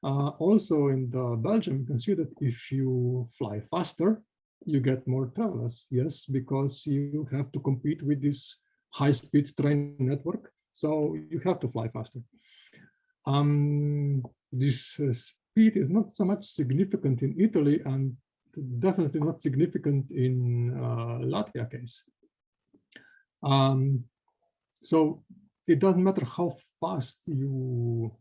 Also in the Belgium, you can see that if you fly faster, you get more travelers. Yes, because you have to compete with this high-speed train network, so you have to fly faster. This speed is not so much significant in Italy, and definitely not significant in Latvia case. So it doesn't matter how fast you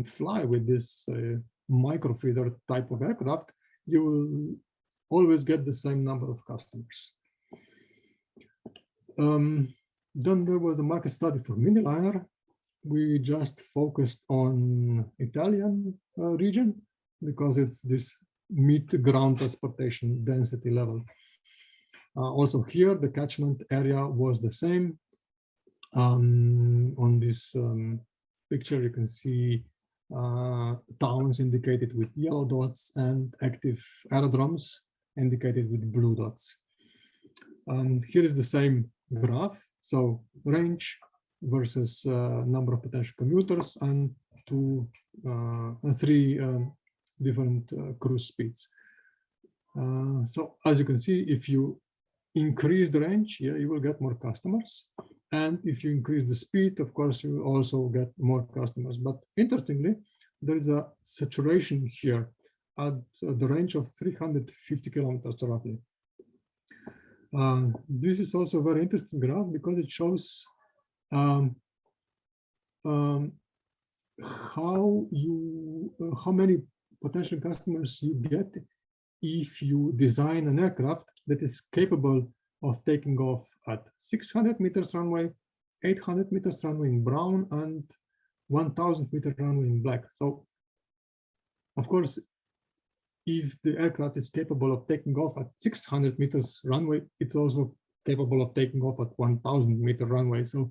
fly with this microfeeder type of aircraft, you will always get the same number of customers. Then there was a market study for miniliner. We just focused on Italian region because it's this mid-ground transportation density level. Also here, the catchment area was the same. On this picture, you can see towns indicated with yellow dots and active aerodromes indicated with blue dots. Here is the same graph. So range versus number of potential commuters and 3 different cruise speeds. So as you can see, if you increase the range, yeah, you will get more customers. And if you increase the speed, of course, you will also get more customers. But interestingly, there is a saturation here at the range of 350 kilometers roughly. This is also a very interesting graph because it shows how many potential customers you get if you design an aircraft that is capable of taking off at 600 meters runway, 800 meters runway in brown, and 1000 meter runway in black. So, of course, if the aircraft is capable of taking off at 600 meters runway, it's also capable of taking off at 1000 meter runway. So,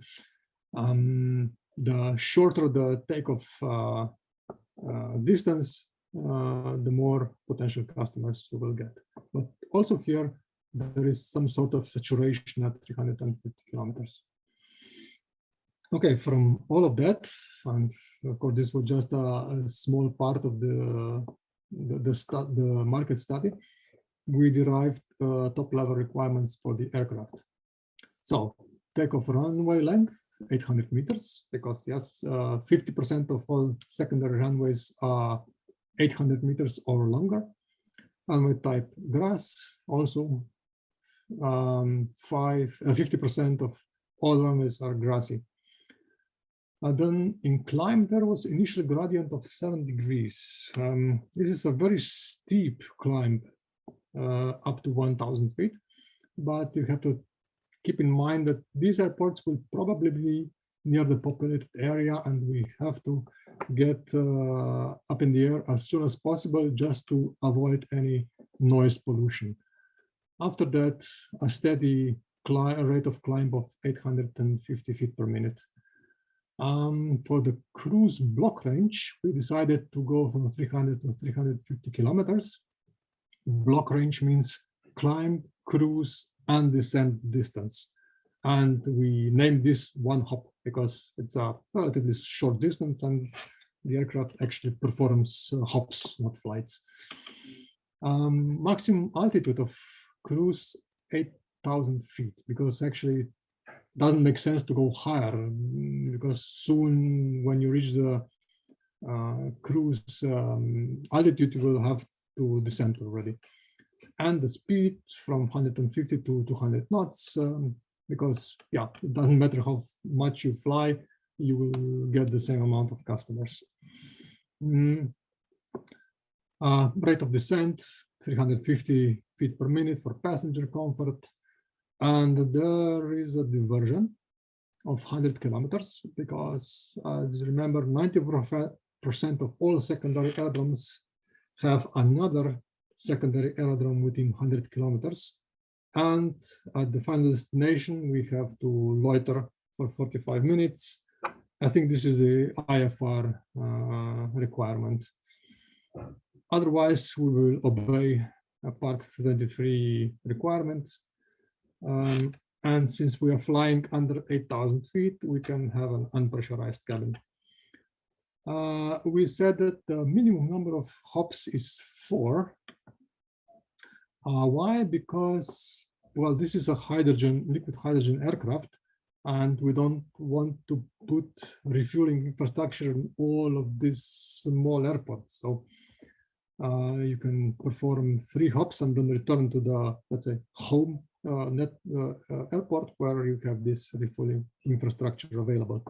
the shorter the takeoff distance, the more potential customers you will get. But also here, there is some sort of saturation at 350 kilometers. Okay, from all of that, and of course, this was just a small part of the market study, we derived top-level requirements for the aircraft. So takeoff runway length, 800 meters, because yes, 50% of all secondary runways are 800 meters or longer. Runway type grass, also 50% of all runways are grassy. Then in climb, there was initial gradient of 7 degrees. This is a very steep climb up to 1,000 feet, but you have to keep in mind that these airports will probably be near the populated area, and we have to get up in the air as soon as possible just to avoid any noise pollution. After that, a steady rate of climb of 850 feet per minute. For the cruise block range, we decided to go from 300 to 350 kilometers. Block range means climb, cruise, and descent distance. And we named this one hop because it's a relatively short distance and the aircraft actually performs hops, not flights. Maximum altitude of cruise, 8,000 feet, because actually it doesn't make sense to go higher, because soon when you reach the cruise altitude, you will have to descend already. And the speed from 150 to 200 knots, because yeah, it doesn't matter how much you fly, you will get the same amount of customers. Rate of descent, 350 feet per minute for passenger comfort. And there is a diversion of 100 kilometers, because as you remember, 90% of all secondary aerodromes have another secondary aerodrome within 100 kilometers. And at the final destination, we have to loiter for 45 minutes. I think this is the IFR requirement. Otherwise, we will obey Part 23 requirements. And since we are flying under 8,000 feet, we can have an unpressurized cabin. We said that the minimum number of hops is 4. Why? Because, well, this is a liquid hydrogen aircraft, and we don't want to put refueling infrastructure in all of these small airports. So you can perform 3 hops and then return to the, let's say, home airport where you have this refueling infrastructure available.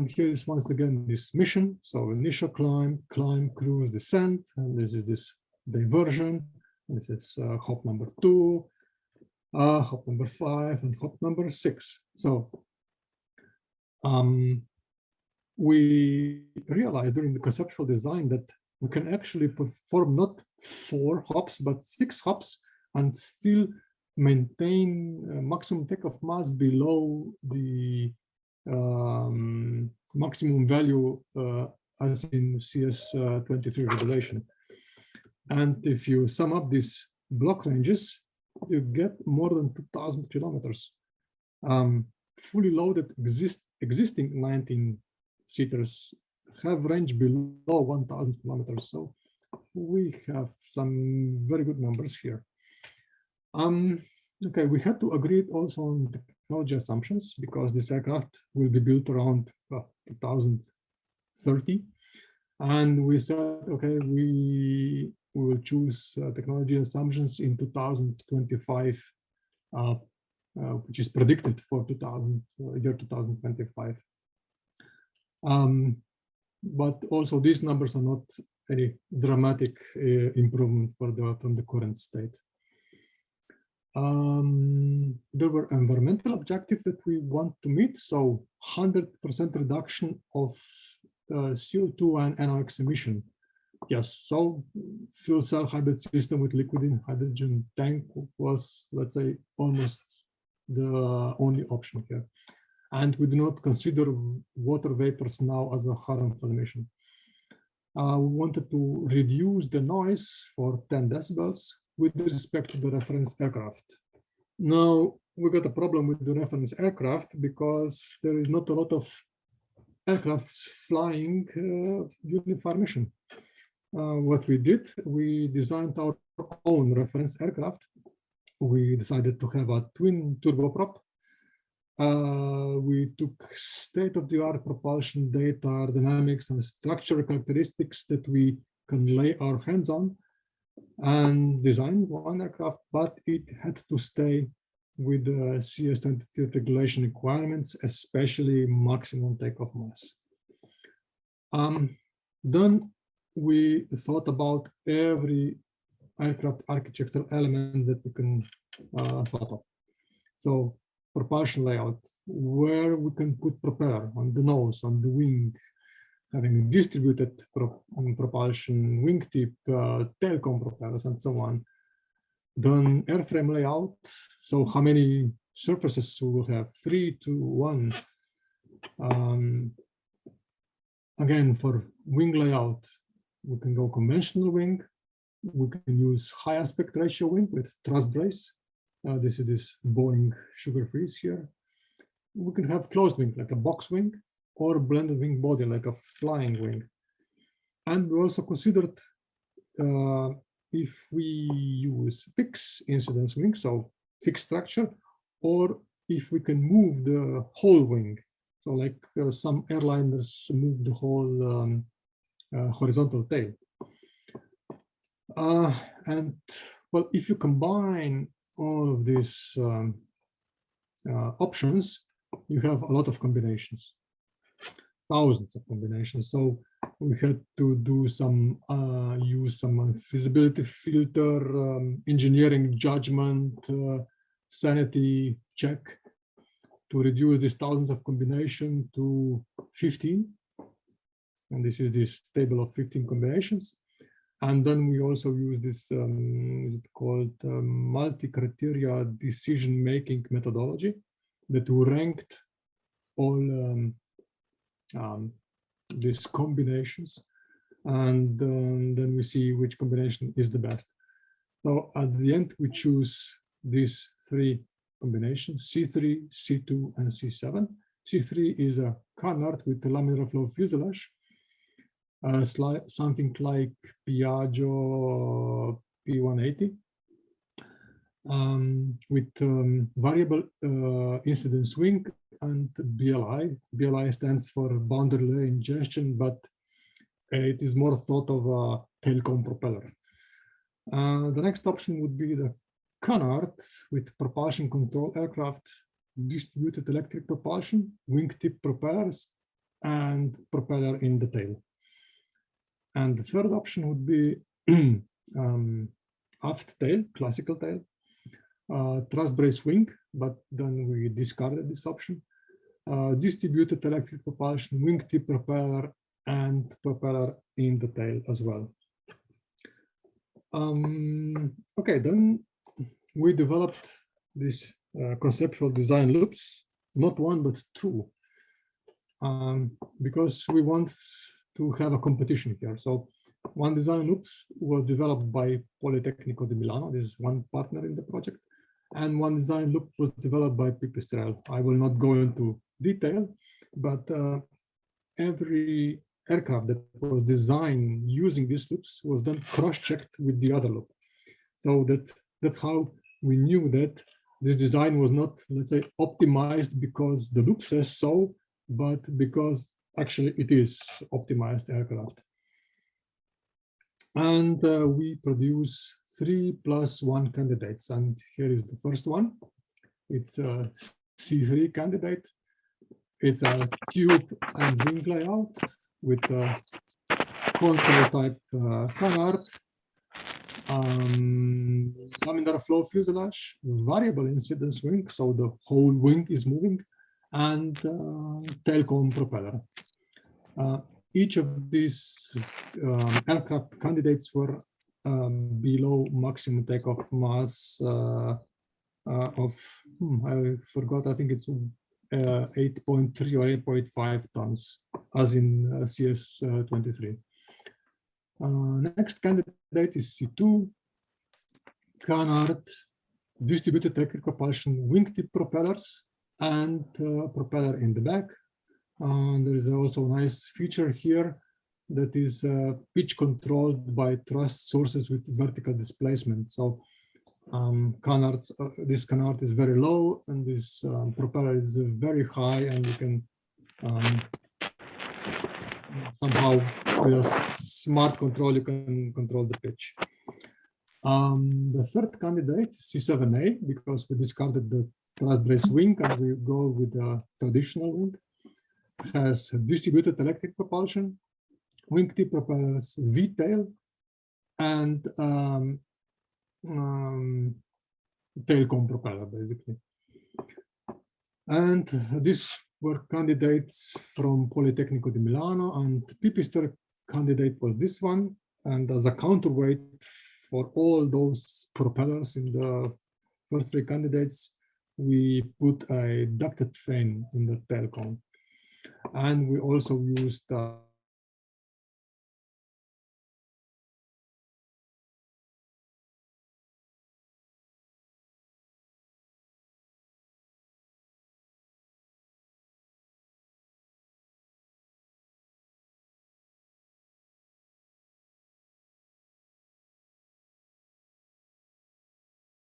Here is once again this mission. So initial climb, cruise, descent, and this is this diversion. This is hop number 2, hop number 5, and hop number 6. So we realized during the conceptual design that we can actually perform not 4 hops, but 6 hops and still maintain maximum takeoff mass below the maximum value as in CS23 regulation. And if you sum up these block ranges, you get more than 2,000 kilometers. Fully loaded existing 19-seaters have range below 1,000 kilometers. So we have some very good numbers here. Okay, we had to agree also on technology assumptions because this aircraft will be built around 2030. And we said, okay, we will choose technology assumptions in 2025, which is predicted for year 2025. But also these numbers are not any dramatic improvement from the current state. There were environmental objectives that we want to meet. So 100% reduction of CO2 and NOx emission. Yes, so fuel cell hybrid system with liquid hydrogen tank was, let's say, almost the only option here. And we do not consider water vapors now as a harmful emission. We wanted to reduce the noise for 10 decibels with respect to the reference aircraft. Now, we got a problem with the reference aircraft because there is not a lot of aircrafts flying Unifier mission. What we did, we designed our own reference aircraft. We decided to have a twin turboprop. We took state-of-the-art propulsion data, dynamics, and structural characteristics that we can lay our hands on and design one aircraft, but it had to stay with the CS23 regulation requirements, especially maximum takeoff mass. Then we thought about every aircraft architectural element that we can thought of. So propulsion layout, where we can put propeller on the nose, on the wing, having distributed propulsion, wingtip, tailcom propellers, and so on. Then airframe layout, so how many surfaces we will have, 3, 2, 1. Again, for wing layout, we can go conventional wing. We can use high aspect ratio wing with truss brace. This is this Boeing sugar freeze here. We can have closed wing, like a box wing, or blended wing body, like a flying wing. And we also considered if we use fixed incidence wing, so fixed structure, or if we can move the whole wing. So like some airliners move the whole horizontal tail. And well, if you combine all of these options, you have a lot of combinations, thousands of combinations. So we had to do some, use some feasibility filter, engineering judgment, sanity check to reduce these thousands of combinations to 15. And this is this table of 15 combinations. And then we also use this, is it called multi-criteria decision-making methodology that ranked all these combinations. And then we see which combination is the best. So at the end, we choose these 3 combinations, C3, C2, and C7. C3 is a canard with a laminar flow fuselage, something like Piaggio P180, with variable incidence wing and BLI. BLI stands for boundary layer ingestion, but it is more thought of a tailcom propeller. The next option would be the canard with propulsion control aircraft, distributed electric propulsion, wingtip propellers, and propeller in the tail. And the third option would be aft tail, classical tail, truss brace wing, but then we discarded this option, distributed electric propulsion, wingtip propeller, and propeller in the tail as well. Okay, then we developed these conceptual design loops, not 1, but 2, because we want to have a competition here. So one design loops was developed by Politecnico di Milano. This is one partner in the project. And one design loop was developed by Pipistrel. I will not go into detail, but every aircraft that was designed using these loops was then cross-checked with the other loop. So that's how we knew that this design was not, let's say, optimized because the loop says so, but because actually it is optimized aircraft. And we produce 3+1 candidates. And here is the first one. It's a C3 candidate. It's a tube and wing layout with a contour type canard, laminar flow fuselage, variable incidence wing, so the whole wing is moving, and tailcom propeller. Each of these aircraft candidates were below maximum takeoff mass of, I forgot, I think it's 8.3 or 8.5 tons, as in CS23. Next candidate is C2, canard, distributed electric propulsion wingtip propellers and propeller in the back. And there is also a nice feature here that is pitch controlled by thrust sources with vertical displacement. So canards, this canard is very low and this propeller is very high, and you can somehow with a smart control, you can control the pitch. The third candidate, C7A, because we discarded the thrust brace wing and we go with the traditional wing, has distributed electric propulsion, wingtip propellers, V-tail, and tail cone propeller, basically. And these were candidates from Politecnico di Milano, and Pipistrel candidate was this one. And as a counterweight for all those propellers in the first three candidates, we put a ducted fan in the tail cone. And we also used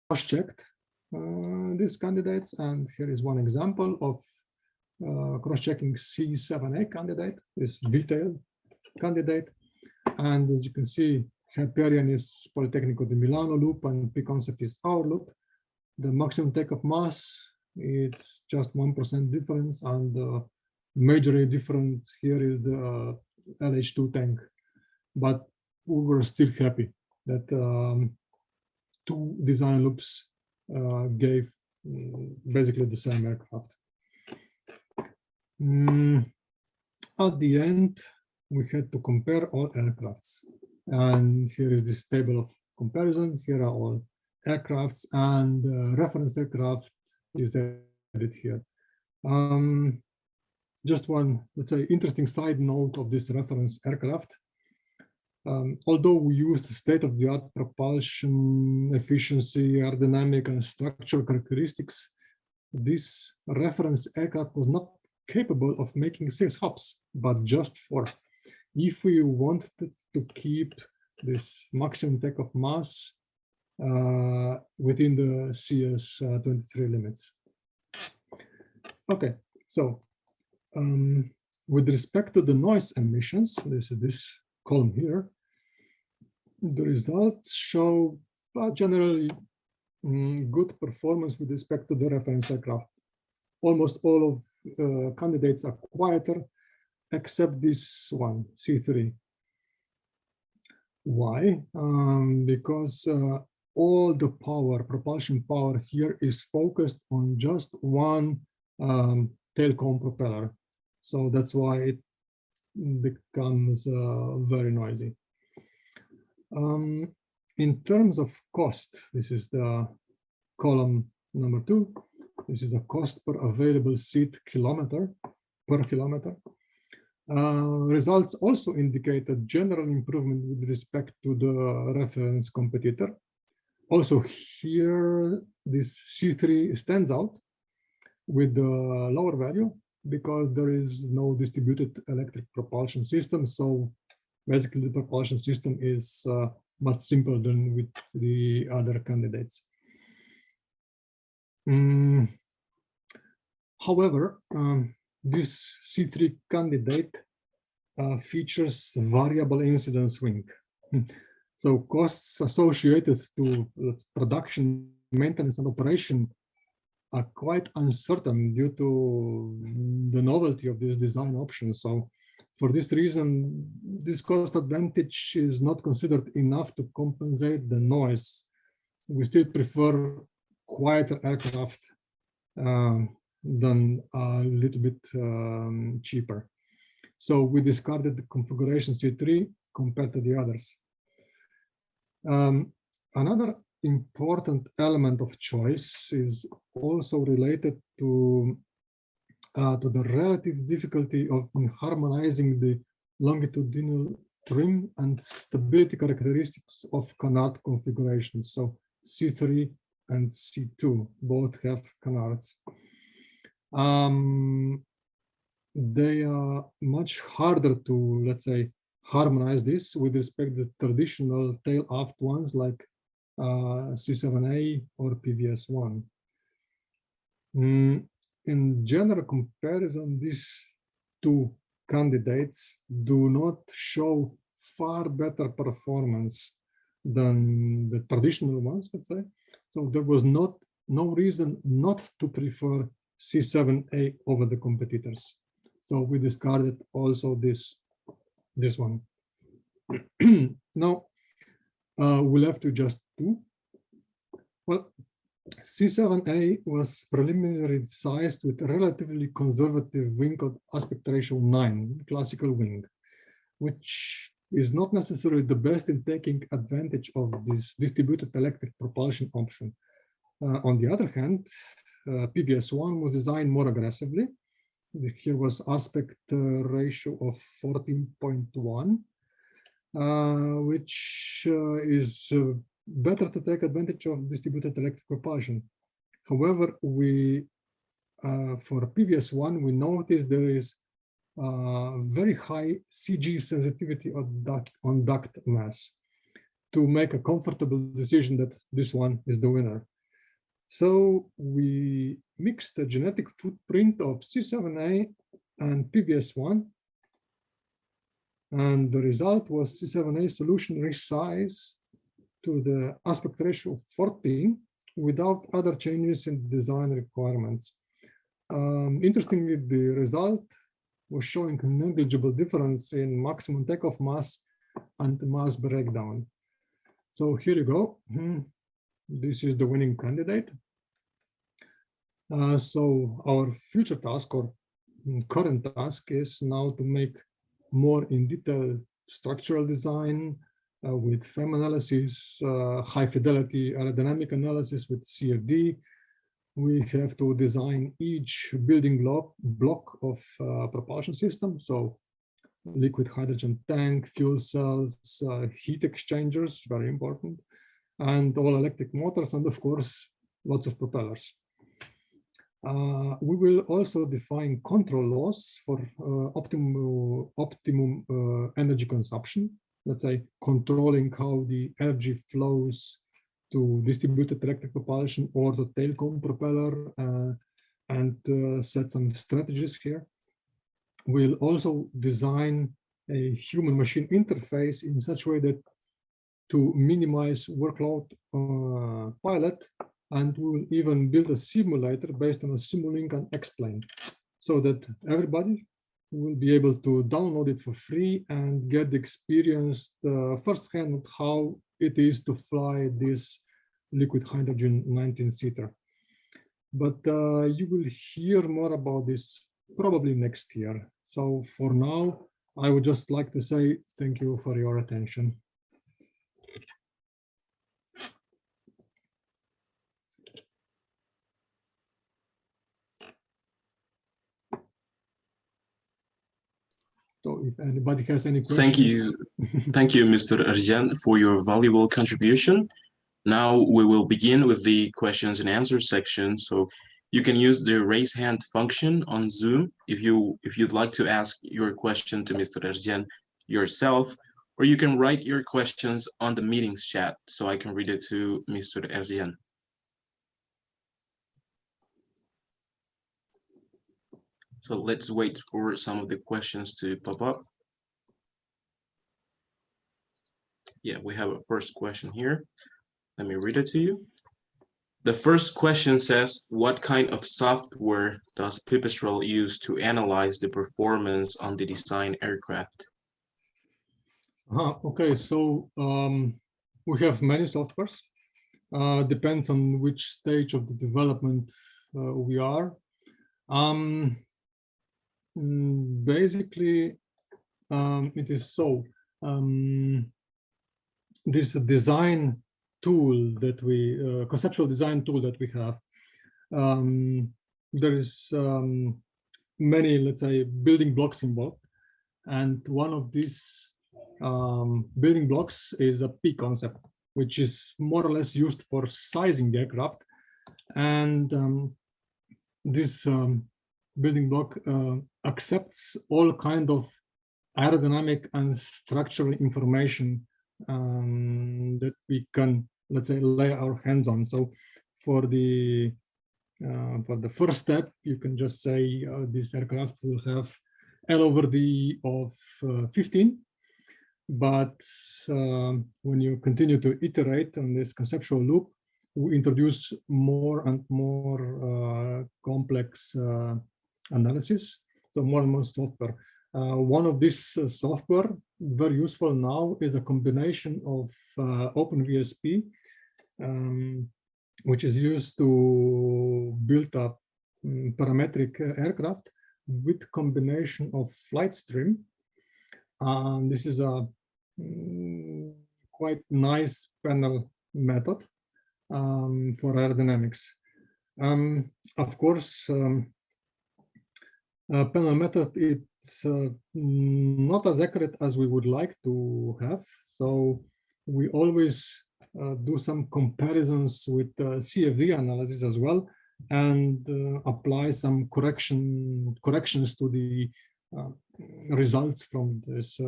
cross-checked these candidates, and here is one example of cross-checking C7A candidate, this V-tail candidate. And as you can see, Hyperion is Politecnico di Milano loop and P-concept is our loop. The maximum takeoff mass, it's just 1% difference, and majorly different here is the LH2 tank. But we were still happy that two design loops gave basically the same aircraft. At the end, we had to compare all aircrafts. And here is this table of comparison. Here are all aircrafts, and reference aircraft is added here. Just one, let's say, interesting side note of this reference aircraft. Although we used state-of-the-art propulsion, efficiency, aerodynamic, and structural characteristics, this reference aircraft was not capable of making 6 hops, but just 4. If we wanted to keep this maximum takeoff mass within the CS23 limits. Okay, so with respect to the noise emissions, this is this column here, the results show generally good performance with respect to the reference aircraft. Almost all of candidates are quieter, except this one, C3. Why? Because all the power, propulsion power here is focused on just one tail cone propeller. So that's why it becomes very noisy. In terms of cost, this is the column number 2. This is the cost per available seat per kilometer. Results also indicate a general improvement with respect to the reference competitor. Also here, this C3 stands out with the lower value because there is no distributed electric propulsion system. So basically the propulsion system is much simpler than with the other candidates. However, this C3 candidate features variable incidence wing. So costs associated to production, maintenance, and operation are quite uncertain due to the novelty of this design option. So for this reason, this cost advantage is not considered enough to compensate the noise. We still prefer quieter aircraft than a little bit cheaper. So we discarded the configuration C3 compared to the others. Another important element of choice is also related to the relative difficulty of harmonizing the longitudinal trim and stability characteristics of canard configurations. So C3 and C2 both have canards. They are much harder to, let's say, harmonize this with respect to traditional tail aft ones like C7A or PVS1. In general comparison, these two candidates do not show far better performance than the traditional ones, let's say. So there was no reason not to prefer C7A over the competitors. So we discarded also this one. Now we'll have to just do. Well, C7A was preliminarily sized with a relatively conservative wing aspect ratio 9, classical wing, which is not necessarily the best in taking advantage of this distributed electric propulsion option. On the other hand, PVS1 was designed more aggressively. Here was aspect ratio of 14.1, which is better to take advantage of distributed electric propulsion. However, for PVS1, we noticed there is very high CG sensitivity on duct mass to make a comfortable decision that this one is the winner. So we mixed the genetic footprint of C7A and PVS1, and the result was C7A solution resize to the aspect ratio of 14 without other changes in design requirements. Interestingly, the result was showing a negligible difference in maximum takeoff mass and mass breakdown. So here you go. This is the winning candidate. So our future task or current task is now to make more in detail structural design with FEM analysis, high fidelity aerodynamic analysis with CFD. We have to design each building block of propulsion system. So liquid hydrogen tank, fuel cells, heat exchangers, very important, and all electric motors, and of course, lots of propellers. We will also define control laws for optimum energy consumption, let's say controlling how the energy flows to distributed electric propulsion or the tail cone propeller, and set some strategies here. We'll also design a human-machine interface in such a way that to minimize workload pilot, and we will even build a simulator based on a Simulink and X-plane, so that everybody will be able to download it for free and get the experience firsthand of how it is to fly this liquid hydrogen 19-seater. But you will hear more about this probably next year. So for now, I would just like to say thank you for your attention. So if anybody has any questions. Thank you, Mr. Eržen, for your valuable contribution. Now we will begin with the questions and answers section. So you can use the raise hand function on Zoom if you'd like to ask your question to Mr. Eržen yourself, or you can write your questions on the meetings chat so I can read it to Mr. Eržen. So let's wait for some of the questions to pop up. Yeah, we have a first question here. Let me read it to you. The first question says, what kind of software does Pipistrel use to analyze the performance on the design aircraft? Okay, so we have many softwares. Depends on which stage of the development we are. Basically, it is so. This design tool that we, conceptual design tool that we have, there is many, let's say, building blocks involved. And one of these building blocks is a P concept. which is more or less used for sizing the aircraft. And this building block accepts all kind of aerodynamic and structural information that we can, let's say, lay our hands on. So for the first step, you can just say this aircraft will have L/D of 15. But when you continue to iterate on this conceptual loop, we introduce more and more complex analysis, so more and more software. One of this software, very useful now, is a combination of OpenVSP, which is used to build up parametric aircraft with combination of flight stream. This is a quite nice panel method for aerodynamics. Of course, panel method, it's not as accurate as we would like to have. So we always do some comparisons with CFD analysis as well, and apply some corrections to the results from this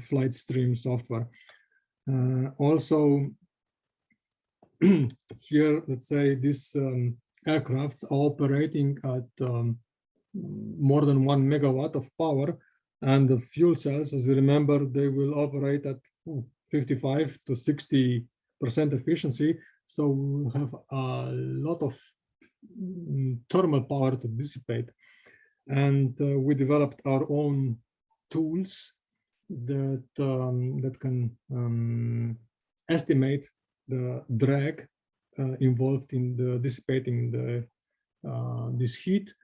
flight stream software. Also, here, let's say these aircrafts are operating at more than 1 megawatt of power, and the fuel cells, as you remember, they will operate at 55 to 60% efficiency. So we'll have a lot of thermal power to dissipate. And we developed our own tools that that can estimate the drag involved in the dissipating the this heat.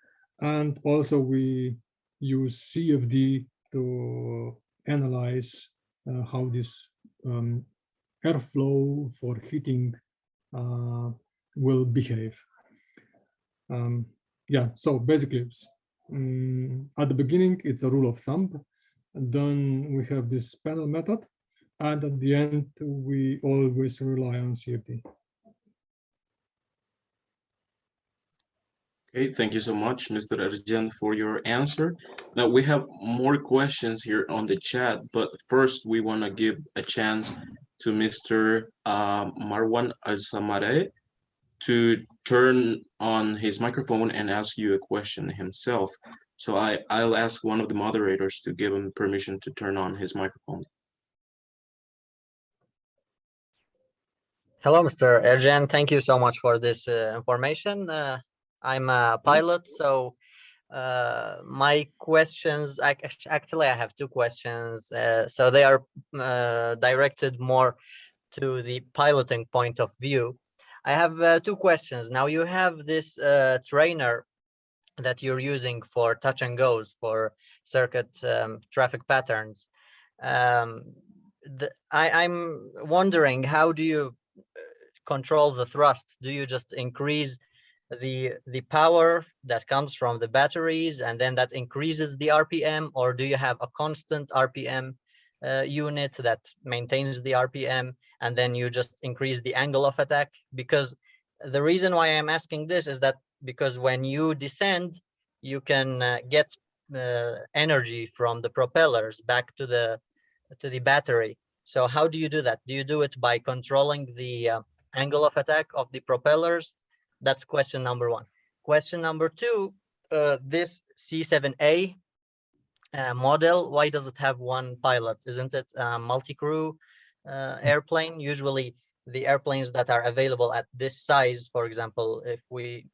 And also we use CFD to analyze how this airflow for heating will behave. Yeah, so basically, at the beginning, it's a rule of thumb. And then we have this panel method. And at the end, we always rely on CFD. Okay, thank you so much, Mr. Eržen, for your answer. Now we have more questions here on the chat, but first we want to give a chance to Mr. Marwan Al-Samare to turn on his microphone and ask you a question himself. So I'll ask one of the moderators to give him permission to turn on his microphone. Hello, Mr. Eržen. Thank you so much for this information. I'm a pilot, so my questions, actually I have two questions. So they are directed more to the piloting point of view. I have two questions. Now you have this trainer that you're using for touch and goes, for circuit traffic patterns. I'm wondering, how do you control the thrust? Do you just increase the power that comes from the batteries and then that increases the RPM, or do you have a constant RPM unit that maintains the RPM and then you just increase the angle of attack? Because the reason why I'm asking this is that because when you descend, you can get energy from the propellers back to the battery. So how do you do that? Do you do it by controlling the angle of attack of the propellers? That's question number one. Question number two, this C7A model, why does it have one pilot? Isn't it a multi-crew airplane? Usually the airplanes that are available at this size, for example, if we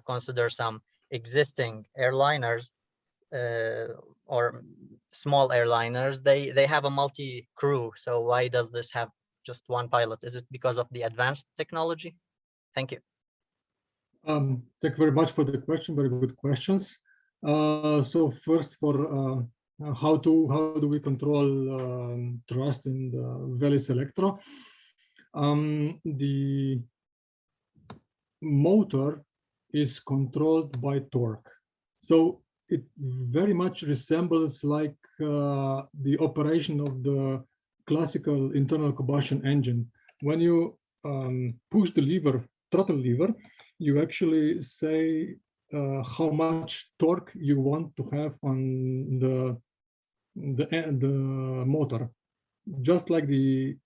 consider some existing airliners or small airliners, they have a multi-crew. So why does this have just one pilot? Is it because of the advanced technology? Thank you. Thank you very much for the question. Very good questions. So first, for how do we control thrust in the Velis Electro? The motor is controlled by torque, so it very much resembles like the operation of the classical internal combustion engine. when you push the lever, throttle lever, you actually say how much torque you want to have on the motor, just like the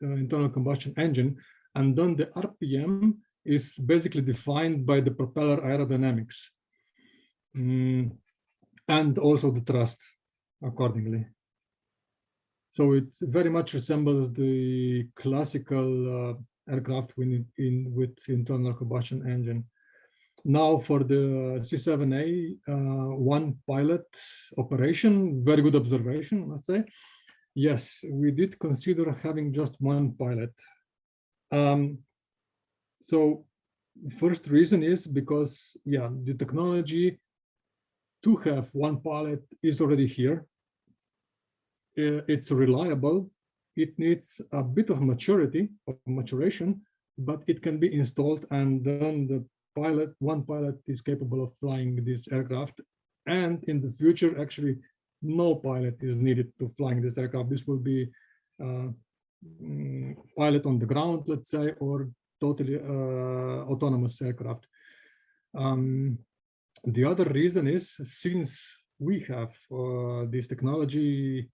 internal combustion engine. And then the RPM is basically defined by the propeller aerodynamics, and also the thrust accordingly. So it very much resembles the classical aircraft with internal combustion engine. Now for the C7A, one pilot operation, very good observation, let's say. Yes, we did consider having just one pilot. So first reason is because, yeah, the technology to have one pilot is already here. It's reliable. It needs a bit of maturation, but it can be installed, and then the one pilot is capable of flying this aircraft. And in the future, actually, no pilot is needed to flying this aircraft. This will be pilot on the ground, let's say, or totally autonomous aircraft. The other reason is, since we have this technology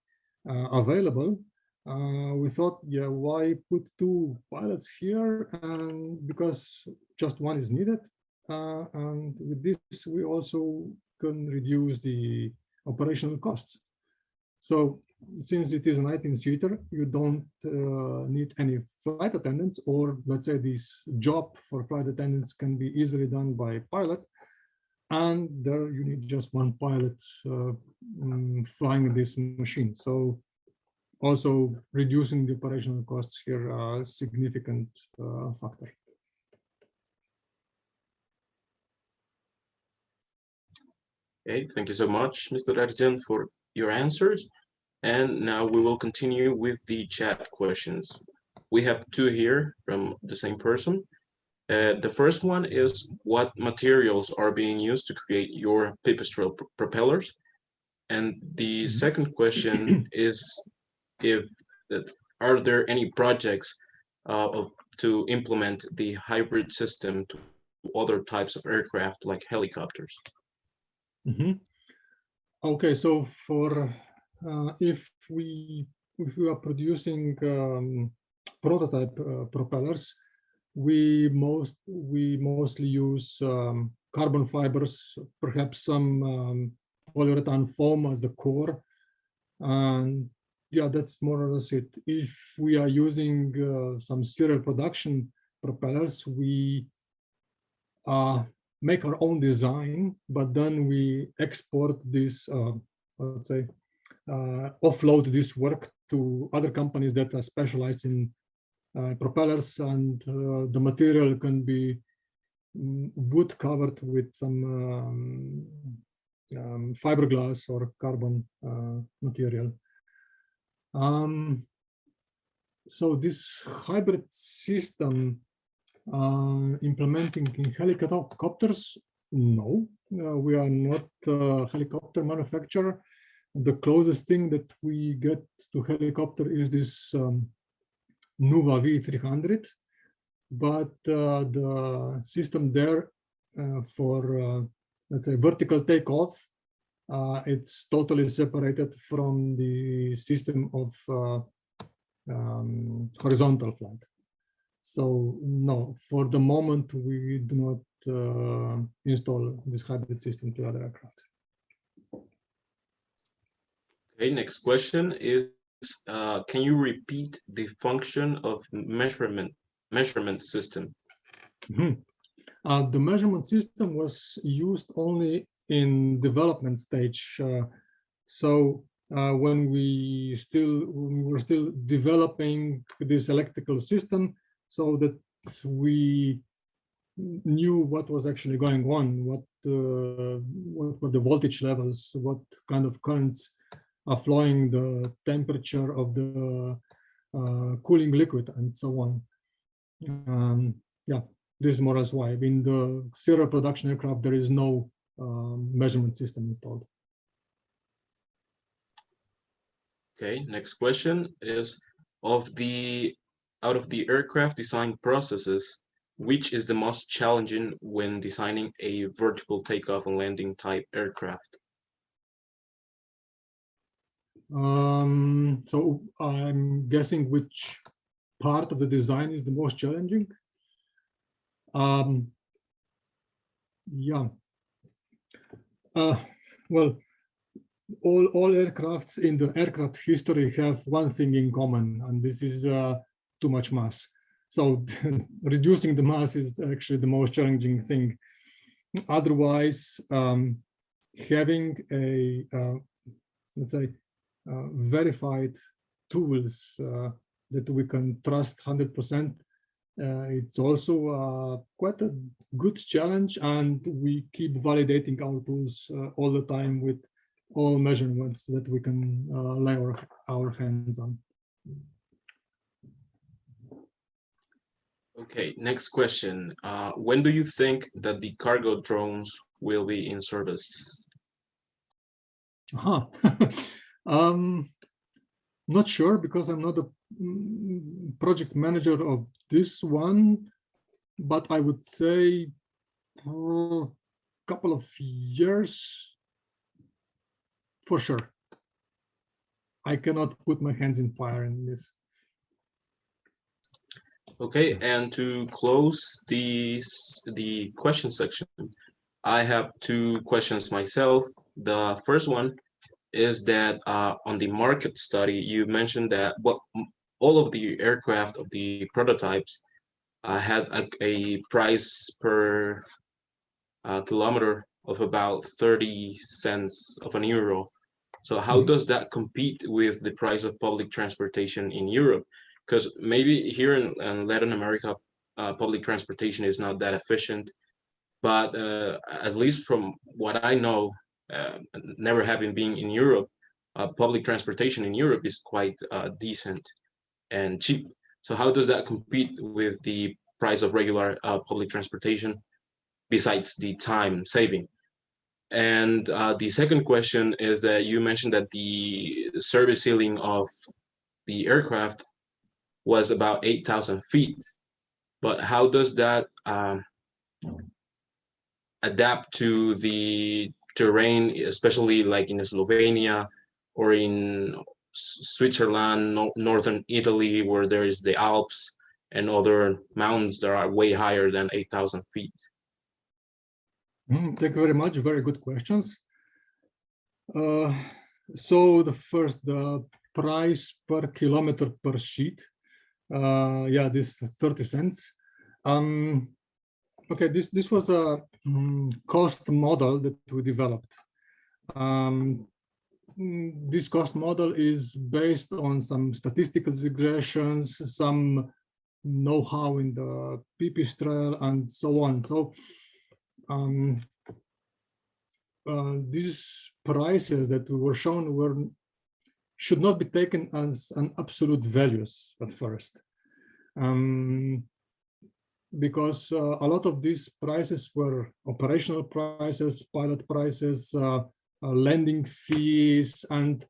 available, we thought, yeah, why put two pilots here? And because just one is needed, and with this we also can reduce the operational costs. So since it is a 19-seater, you don't need any flight attendants, or let's say this job for flight attendants can be easily done by pilot, and there you need just one pilot flying this machine. So also reducing the operational costs here are a significant factor. Okay, thank you so much, Mr. Eržen, for your answers. And now we will continue with the chat questions. We have two here from the same person. The first one is, what materials are being used to create your Pipistrel propellers? And the second question is, are there any projects to implement the hybrid system to other types of aircraft like helicopters? Okay, so for if we are producing prototype propellers, we mostly use carbon fibers, perhaps some polyurethane foam as the core, and yeah, that's more or less it. If we are using some serial production propellers, we make our own design, but then we export this, let's say, offload this work to other companies that are specialized in propellers, and the material can be wood covered with some fiberglass or carbon material. So this hybrid system implementing in helicopters, no, we are not a helicopter manufacturer. The closest thing that we get to helicopter is this Nuva V300, but the system there for let's say vertical takeoff, it's totally separated from the system of horizontal flight. So no, for the moment we do not install this hybrid system to other aircraft. Okay, next question is, can you repeat the function of measurement system? The measurement system was used only in development stage. So when we were still developing this electrical system, so that we knew what was actually going on, what were the voltage levels, what kind of currents are flowing, the temperature of the cooling liquid, and so on. Yeah, this is more or less why. In the serial production aircraft, there is no measurement system installed. Okay, next question is, of the out of the aircraft design processes, which is the most challenging when designing a vertical takeoff and landing type aircraft? So I'm guessing which part of the design is the most challenging. Yeah. Well, all aircrafts in the aircraft history have one thing in common, and this is too much mass. So reducing the mass is actually the most challenging thing. Otherwise, having a let's say verified tools that we can trust 100%, it's also quite a good challenge, and we keep validating our tools all the time with all measurements that we can lay our hands on. Okay, next question. When do you think that the cargo drones will be in service? Not sure, because I'm not a project manager of this one, but I would say a couple of years for sure. I cannot put my hands in fire in this. Okay, and to close the question section, I have two questions myself. The first one is that on the market study, you mentioned that all of the aircraft of the prototypes had a price per kilometer of about 30 cents of an euro. So how does that compete with the price of public transportation in Europe? Because maybe here in Latin America, public transportation is not that efficient, but at least from what I know, never having been in Europe, public transportation in Europe is quite decent and cheap. So how does that compete with the price of regular public transportation, besides the time saving? And the second question is that you mentioned that the service ceiling of the aircraft was about 8,000 feet, but how does that adapt to the terrain, especially like in Slovenia or in Switzerland, northern Italy, where there is the Alps and other mountains that are way higher than 8,000 feet? Thank you very much. Very good questions. So the price per kilometer per sheet. Yeah, this 30 cents. Okay, this was a cost model that we developed. This cost model is based on some statistical regressions, some know-how in the Pipistrel, and so on. So these prices that we were shown should not be taken as an absolute values at first, because a lot of these prices were operational prices, pilot prices, landing fees, and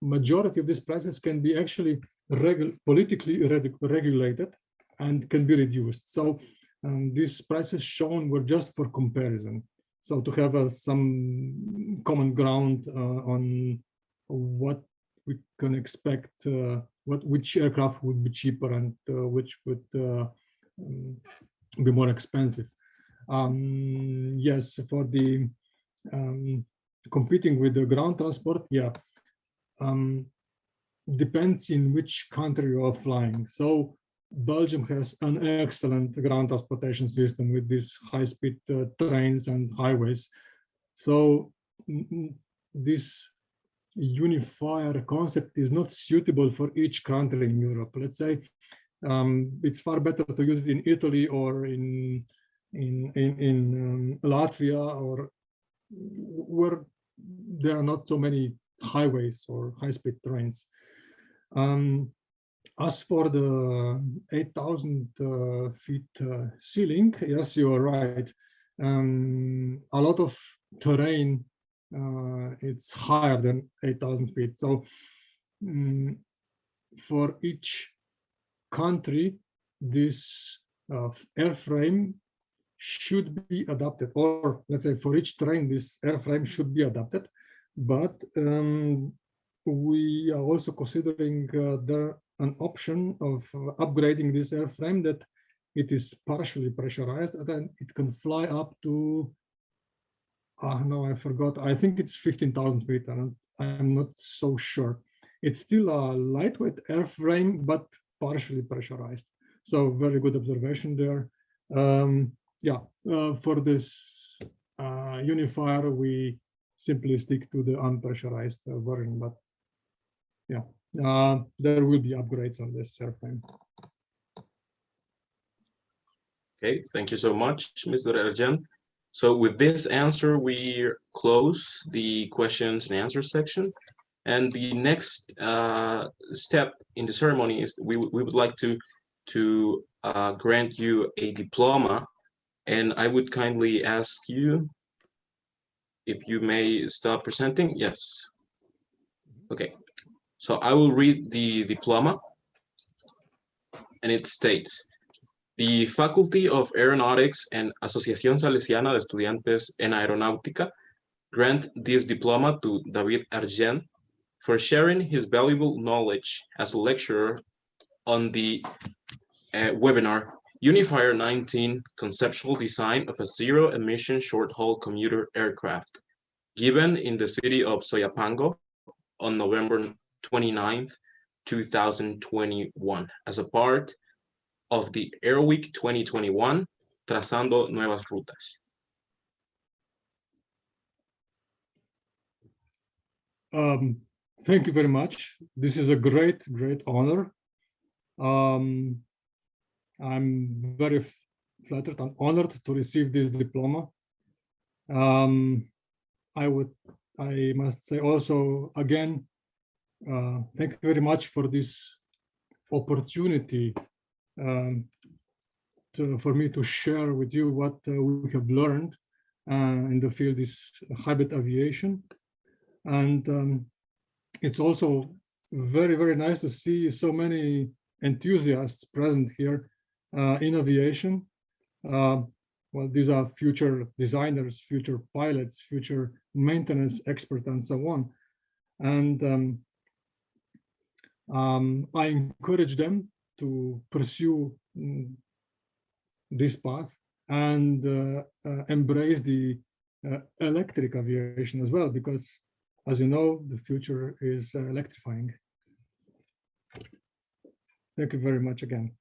majority of these prices can be actually politically regulated and can be reduced. So these prices shown were just for comparison. So to have some common ground on what we can expect, which aircraft would be cheaper and which would be more expensive. Yes, for the competing with the ground transport, yeah, depends in which country you are flying. So Belgium has an excellent ground transportation system with these high-speed trains and highways. So this unifier concept is not suitable for each country in Europe. Let's say it's far better to use it in Italy or in Latvia, or where there are not so many highways or high-speed trains. As for the 8,000 feet ceiling, yes, you are right. A lot of terrain, it's higher than 8,000 feet. So for each country, this airframe should be adapted, or let's say for each train, this airframe should be adapted. But we are also considering there an option of upgrading this airframe that it is partially pressurized and then it can fly up to, no, I forgot, I think it's 15,000 feet, and I'm not so sure. It's still a lightweight airframe, but partially pressurized. So very good observation there. For this Unifier, we simply stick to the unpressurized version, but yeah, there will be upgrades on this airframe. Okay, thank you so much, Mr. Eržen. So with this answer, we close the questions and answers section. And the next step in the ceremony is we would like to grant you a diploma. And I would kindly ask you if you may stop presenting. Yes. Okay. So I will read the diploma, and it states, the Faculty of Aeronautics and Asociación Salesiana de Estudiantes en Aeronáutica grant this diploma to David Eržen for sharing his valuable knowledge as a lecturer on the webinar Unifier19 Conceptual Design of a Zero-Emission Short-Haul Commuter Aircraft, given in the city of Soyapango on November 29th, 2021, as a part of the AeroWeek 2021, Trazando Nuevas Rutas. Thank you very much. This is a great honor. I'm very flattered and honored to receive this diploma. I must say also again, thank you very much for this opportunity for me to share with you what we have learned in the field is hybrid aviation. And it's also very nice to see so many enthusiasts present here in aviation. Well, these are future designers, future pilots, future maintenance experts, and so on. And I encourage them to pursue this path and embrace the electric aviation as well, because, as you know, the future is electrifying. Thank you very much again.